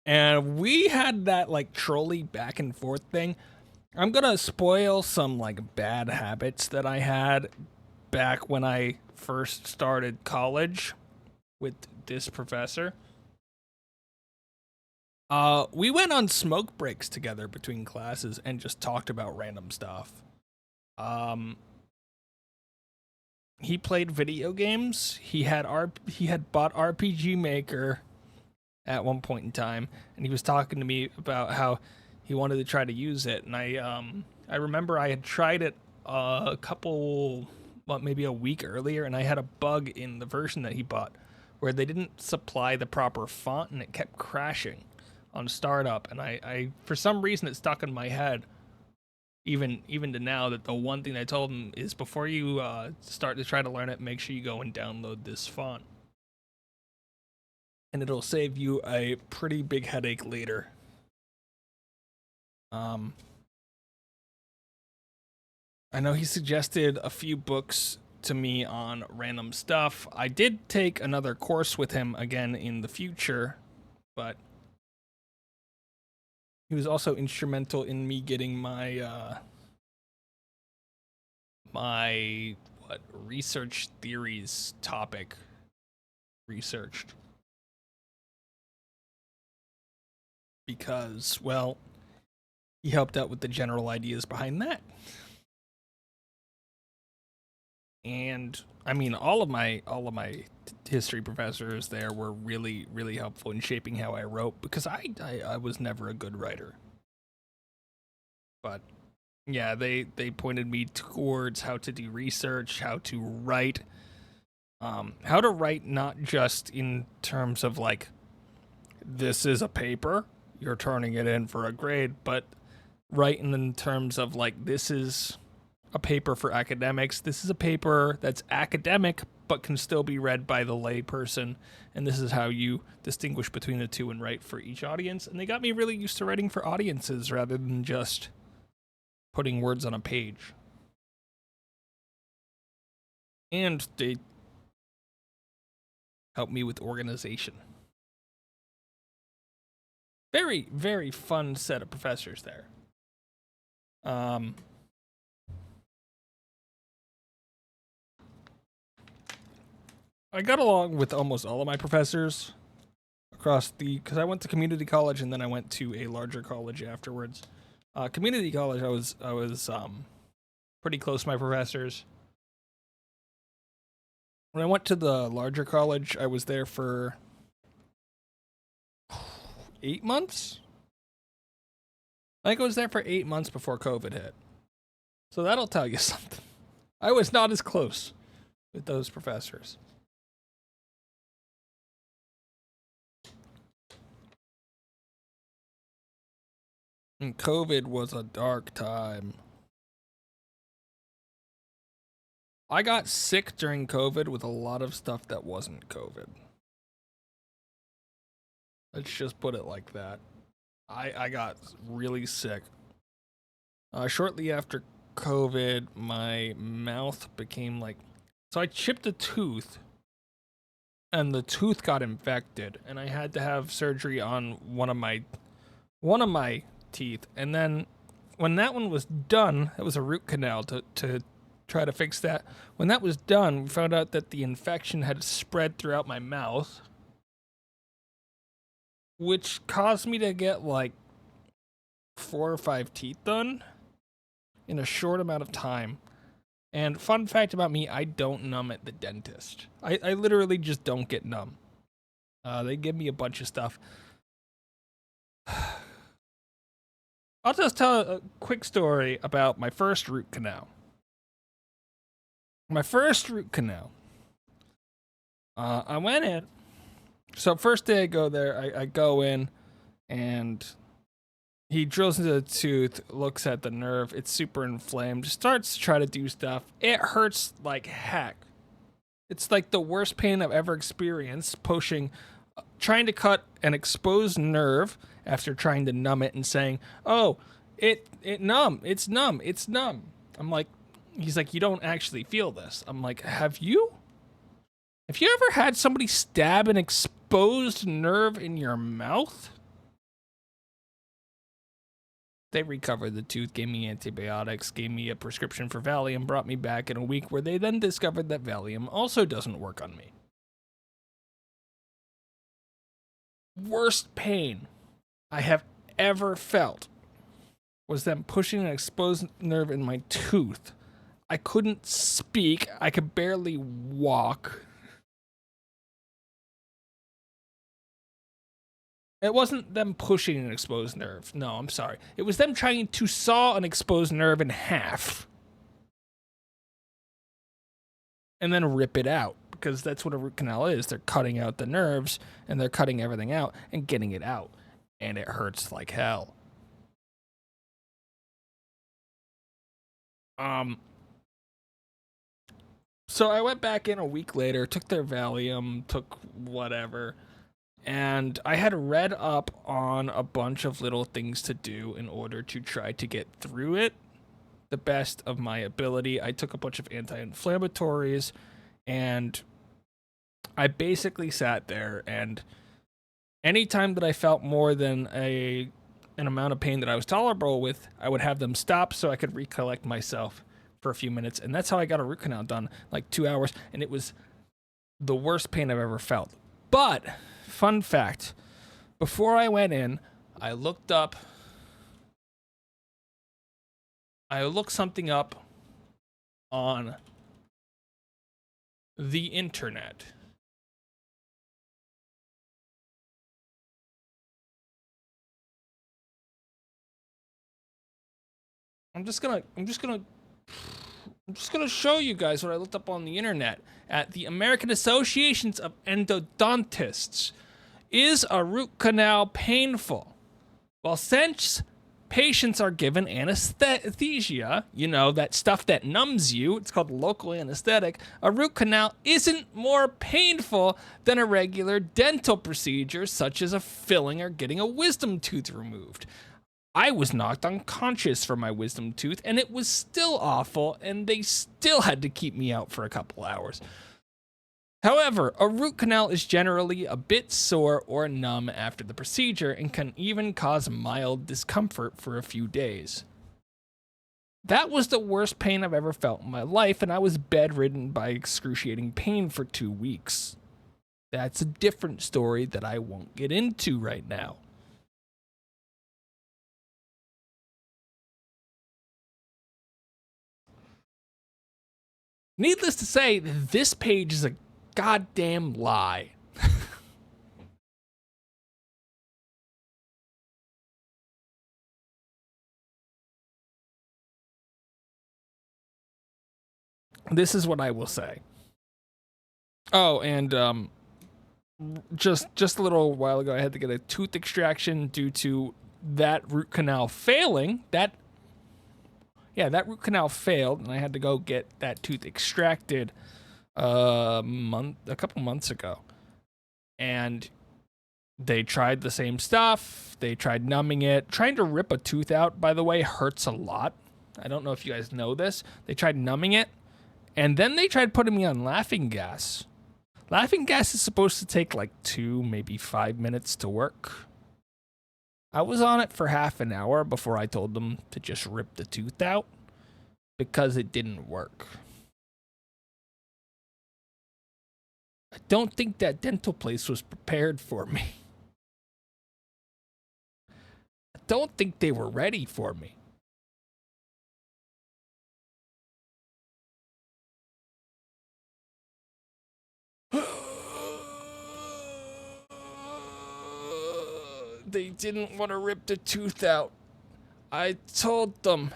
And we had that like trolley back and forth thing. I'm gonna spoil some like bad habits that I had back when I first started college with this professor. We went on smoke breaks together between classes and just talked about random stuff. He played video games. He had bought RPG Maker at one point in time, and he was talking to me about how he wanted to try to use it. And I remember I had tried it maybe a week earlier, and I had a bug in the version that he bought where they didn't supply the proper font and it kept crashing on startup. And I for some reason it stuck in my head even to now that the one thing I told him is before you start to try to learn it, make sure you go and download this font. And it'll save you a pretty big headache later. I know he suggested a few books to me on random stuff. I did take another course with him again in the future, but he was also instrumental in me getting my research theories topic researched. Because, well, he helped out with the general ideas behind that. And I mean, all of my history professors there were really, really helpful in shaping how I wrote, because I was never a good writer. But yeah, they pointed me towards how to do research, how to write not just in terms of like, this is a paper, you're turning it in for a grade, but write in terms of like, this is a paper for academics. This is a paper that's academic, but can still be read by the lay person. And this is how you distinguish between the two and write for each audience. And they got me really used to writing for audiences rather than just putting words on a page. And they helped me with organization. Very, very fun set of professors there. I got along with almost all of my professors across because I went to community college and then I went to a larger college afterwards. Community college, I was pretty close to my professors. When I went to the larger college, I was there for 8 months. I think I was there for 8 months before COVID hit. So that'll tell you something. I was not as close with those professors. And COVID was a dark time. I got sick during COVID with a lot of stuff that wasn't COVID. Let's just put it like that. I got really sick. Shortly after COVID, my mouth became like... So I chipped a tooth, and the tooth got infected, and I had to have surgery on one of my teeth. And then when that one was done, it was a root canal to try to fix that. When that was done, we found out that the infection had spread throughout my mouth, which caused me to get like 4 or 5 teeth done in a short amount of time. And fun fact about me, I don't numb at the dentist. I literally just don't get numb. They give me a bunch of stuff. I'll just tell a quick story about my first root canal. My first root canal. I went in. So first day I go there, I go in, and he drills into the tooth, looks at the nerve. It's super inflamed. Starts to try to do stuff. It hurts like heck. It's like the worst pain I've ever experienced. Trying to cut an exposed nerve after trying to numb it and saying, "Oh, it's numb. It's numb." I'm like, he's like, "You don't actually feel this." I'm like, "Have you? Have you ever had somebody stab an exposed nerve in your mouth?" They recovered the tooth, gave me antibiotics, gave me a prescription for Valium, brought me back in a week, where they then discovered that Valium also doesn't work on me. Worst pain I have ever felt was them pushing an exposed nerve in my tooth. I couldn't speak. I could barely walk. It wasn't them pushing an exposed nerve. No, I'm sorry. It was them trying to saw an exposed nerve in half and then rip it out, because that's what a root canal is. They're cutting out the nerves, and they're cutting everything out and getting it out, and it hurts like hell. So I went back in a week later, took their Valium, took whatever, and I had read up on a bunch of little things to do in order to try to get through it the best of my ability. I took a bunch of anti-inflammatories, and I basically sat there, and anytime that I felt more than an amount of pain that I was tolerable with, I would have them stop so I could recollect myself for a few minutes. And that's how I got a root canal done, like 2 hours. And it was the worst pain I've ever felt. But, fun fact, before I went in, I looked something up on the internet. I'm just gonna show you guys what I looked up on the internet at the American Associations of Endodontists. Is a root canal painful? Well, since patients are given anesthesia, you know, that stuff that numbs you, it's called local anesthetic, a root canal isn't more painful than a regular dental procedure, such as a filling or getting a wisdom tooth removed. I was knocked unconscious for my wisdom tooth, and it was still awful, and they still had to keep me out for a couple hours. However, a root canal is generally a bit sore or numb after the procedure and can even cause mild discomfort for a few days. That was the worst pain I've ever felt in my life, and I was bedridden by excruciating pain for 2 weeks. That's a different story that I won't get into right now. Needless to say, this page is a goddamn lie. This is what I will say. Oh, and just a little while ago, I had to get a tooth extraction due to that root canal failing. That root canal failed, and I had to go get that tooth extracted a couple months ago. And they tried the same stuff. They tried numbing it. Trying to rip a tooth out, by the way, hurts a lot. I don't know if you guys know this. They tried numbing it, and then they tried putting me on laughing gas. Laughing gas is supposed to take like 2, maybe 5 minutes to work. I was on it for half an hour before I told them to just rip the tooth out because it didn't work. I don't think that dental place was prepared for me. I don't think they were ready for me. They didn't want to rip the tooth out. I told them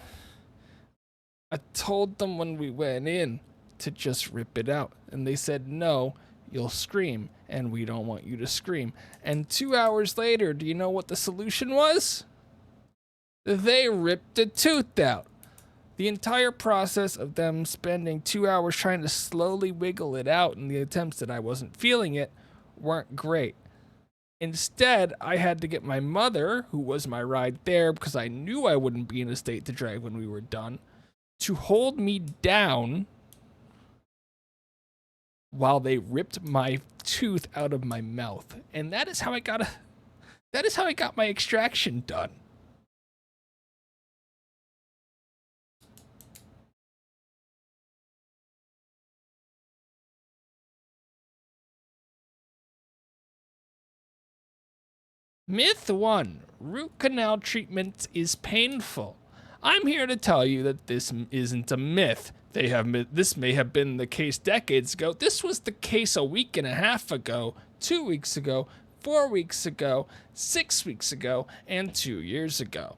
when we went in to just rip it out. And they said, no, you'll scream, and we don't want you to scream. And 2 hours later, do you know what the solution was? They ripped the tooth out. The entire process of them spending 2 hours trying to slowly wiggle it out in the attempts that I wasn't feeling it weren't great. Instead, I had to get my mother, who was my ride there because I knew I wouldn't be in a state to drive when we were done, to hold me down while they ripped my tooth out of my mouth. And that is how I got my extraction done. Myth 1. Root canal treatment is painful. I'm here to tell you that this isn't a myth. This may have been the case decades ago. This was the case a week and a half ago, 2 weeks ago, 4 weeks ago, 6 weeks ago, and 2 years ago.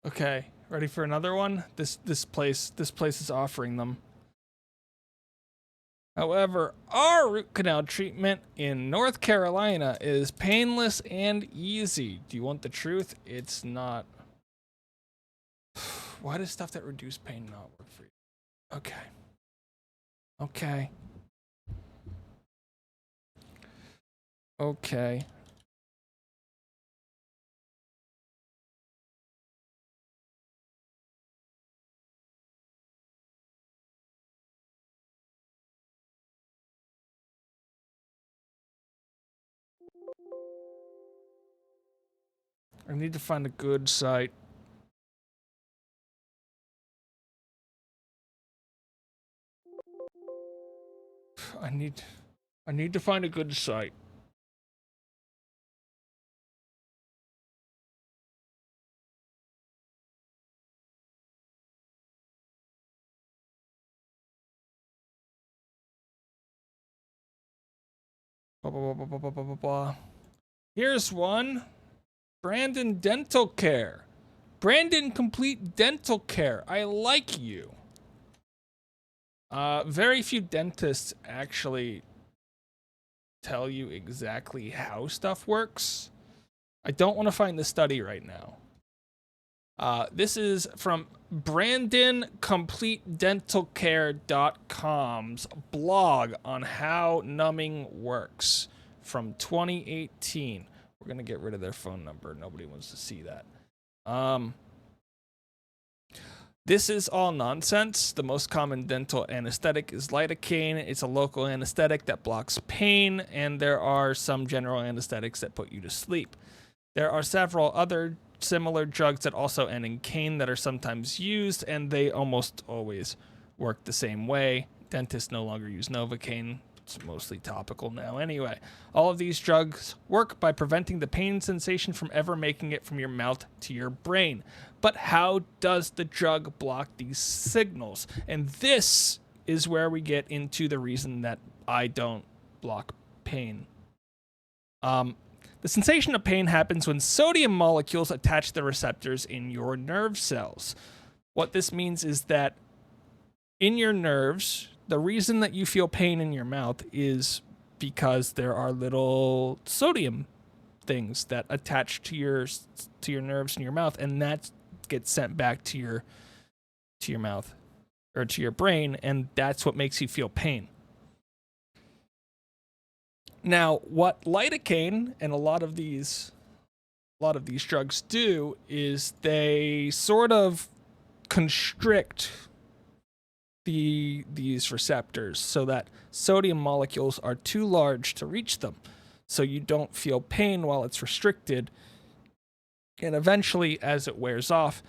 Okay, Ready for another one? This place is offering them. However, our root canal treatment in North Carolina is painless and easy. Do you want the truth? It's not. Why does stuff that reduce pain not work for you? Okay. Okay. Okay. I need to find a good site. I need to find a good site. Blah, blah, blah, blah, blah, blah, blah, blah. Here's one. Brandon Dental Care. Brandon Complete Dental Care. I like you. Very few dentists actually tell you exactly how stuff works. I don't want to find the study right now. This is from BrandonCompleteDentalCare.com's blog on how numbing works from 2018. We're going to get rid of their phone number. Nobody wants to see that. This is all nonsense. The most common dental anesthetic is lidocaine. It's a local anesthetic that blocks pain, and there are some general anesthetics that put you to sleep. There are several other similar drugs that also end in cane that are sometimes used, and they almost always work the same way. Dentists no longer use Novocaine. It's mostly topical now anyway. All of these drugs work by preventing the pain sensation from ever making it from your mouth to your brain. But how does the drug block these signals? And this is where we get into the reason that I don't block pain. The sensation of pain happens when sodium molecules attach to the receptors in your nerve cells. What this means is that in your nerves, the reason that you feel pain in your mouth is because there are little sodium things that attach to your nerves in your mouth, and that gets sent back to your mouth or to your brain, and that's what makes you feel pain. Now, what lidocaine and a lot of these drugs do is they sort of constrict these receptors so that sodium molecules are too large to reach them, so you don't feel pain while it's restricted, and eventually as it wears off,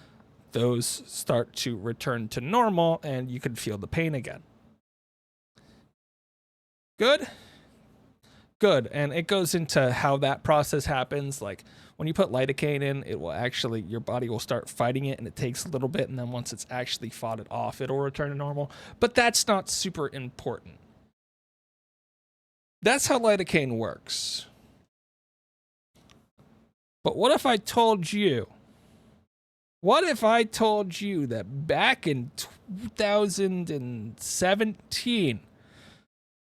those start to return to normal and you can feel the pain again. Good, and it goes into how that process happens. Like when you put lidocaine in, it will actually, your body will start fighting it, and it takes a little bit, and then once it's actually fought it off, it'll return to normal. But that's not super important. That's how lidocaine works. But what if I told you that back in 2017,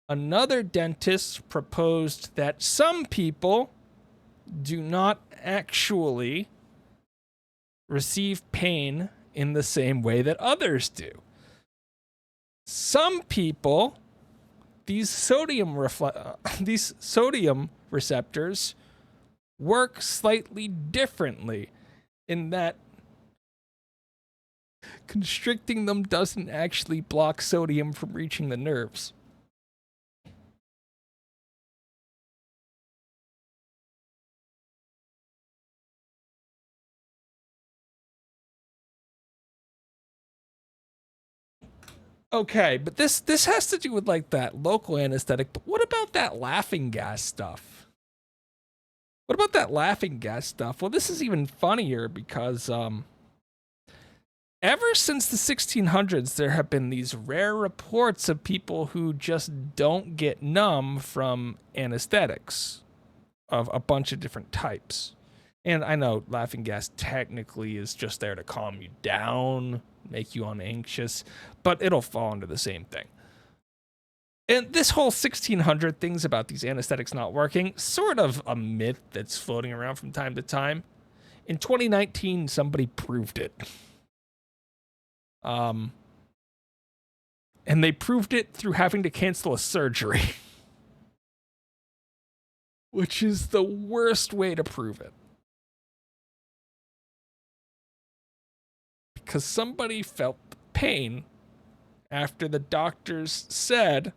another dentist proposed that some people do not actually receive pain in the same way that others do. Some people, these sodium receptors work slightly differently in that constricting them doesn't actually block sodium from reaching the nerves. Okay, but this has to do with like that local anesthetic, but what about that laughing gas stuff? Well, this is even funnier because ever since the 1600s, there have been these rare reports of people who just don't get numb from anesthetics of a bunch of different types. And I know laughing gas technically is just there to calm you down, make you unanxious, but it'll fall into the same thing. And this whole 1600 things about these anesthetics not working, sort of a myth that's floating around from time to time. In 2019, somebody proved it. And they proved it through having to cancel a surgery. Which is the worst way to prove it. Because somebody felt the pain after the doctors said,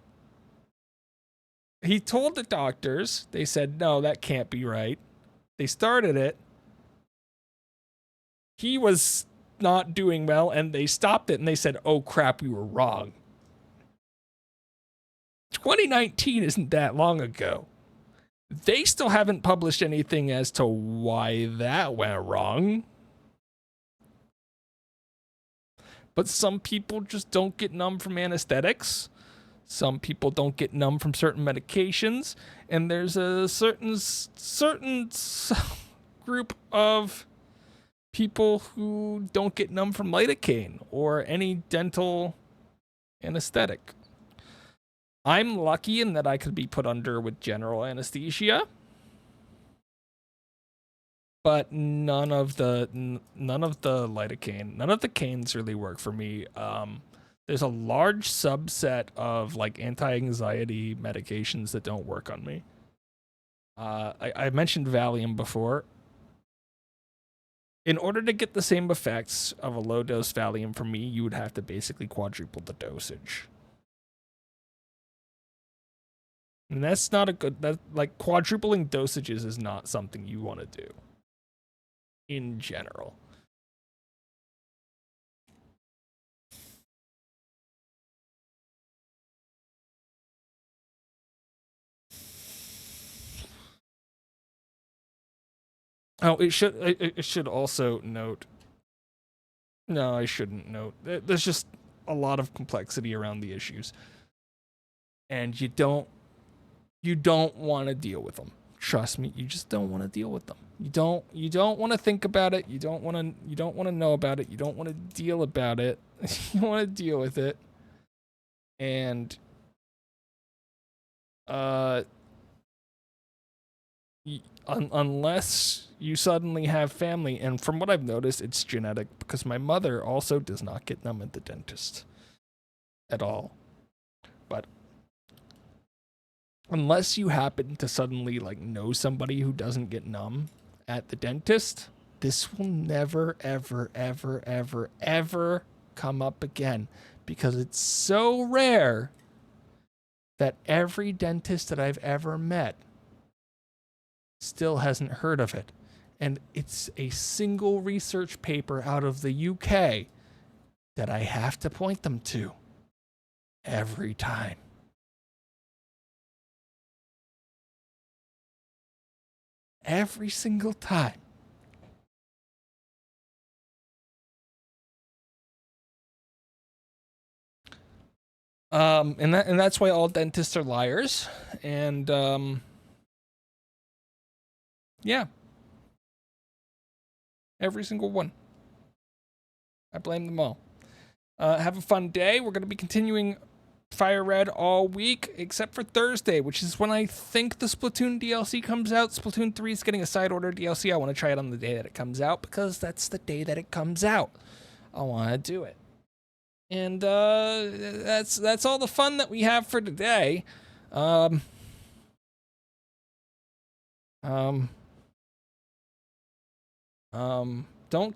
he told the doctors, they said, no, that can't be right. They started it. He was not doing well, and they stopped it, and they said, oh crap, we were wrong. 2019 isn't that long ago. They still haven't published anything as to why that went wrong. But some people just don't get numb from anesthetics. Some people don't get numb from certain medications. And there's a certain group of people who don't get numb from lidocaine or any dental anesthetic. I'm lucky in that I could be put under with general anesthesia, but none of the lidocaine, none of the canes really work for me. There's a large subset of like anti-anxiety medications that don't work on me. I mentioned Valium before. In order to get the same effects of a low dose Valium for me, you would have to basically quadruple the dosage. And that's not a good, that like quadrupling dosages is not something you want to do in general. Oh, it should also note. No, I shouldn't note. There's just a lot of complexity around the issues. And you don't want to deal with them. Trust me, you just don't want to deal with them. You don't want to think about it. You don't want to know about it. You don't want to deal about it. You want to deal with it. And unless you suddenly have family, and from what I've noticed, it's genetic, because my mother also does not get numb at the dentist at all. But unless you happen to suddenly like know somebody who doesn't get numb at the dentist, this will never, ever, ever, ever, ever come up again, because it's so rare that every dentist that I've ever met still hasn't heard of it. And it's a single research paper out of the UK that I have to point them to every time. Every single time. And that's why all dentists are liars. And yeah. Every single one. I blame them all. Have a fun day. We're going to be continuing Fire Red all week, except for Thursday, which is when I think the Splatoon DLC comes out. Splatoon 3 is getting a side order DLC. I want to try it on the day that it comes out, because that's the day that it comes out. I want to do it. And that's all the fun that we have for today. Don't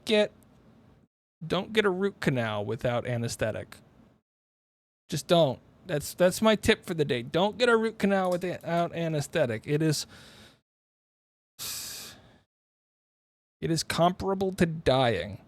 get a root canal without anesthetic. Just don't. That's my tip for the day. Don't get a root canal without anesthetic. It is comparable to dying.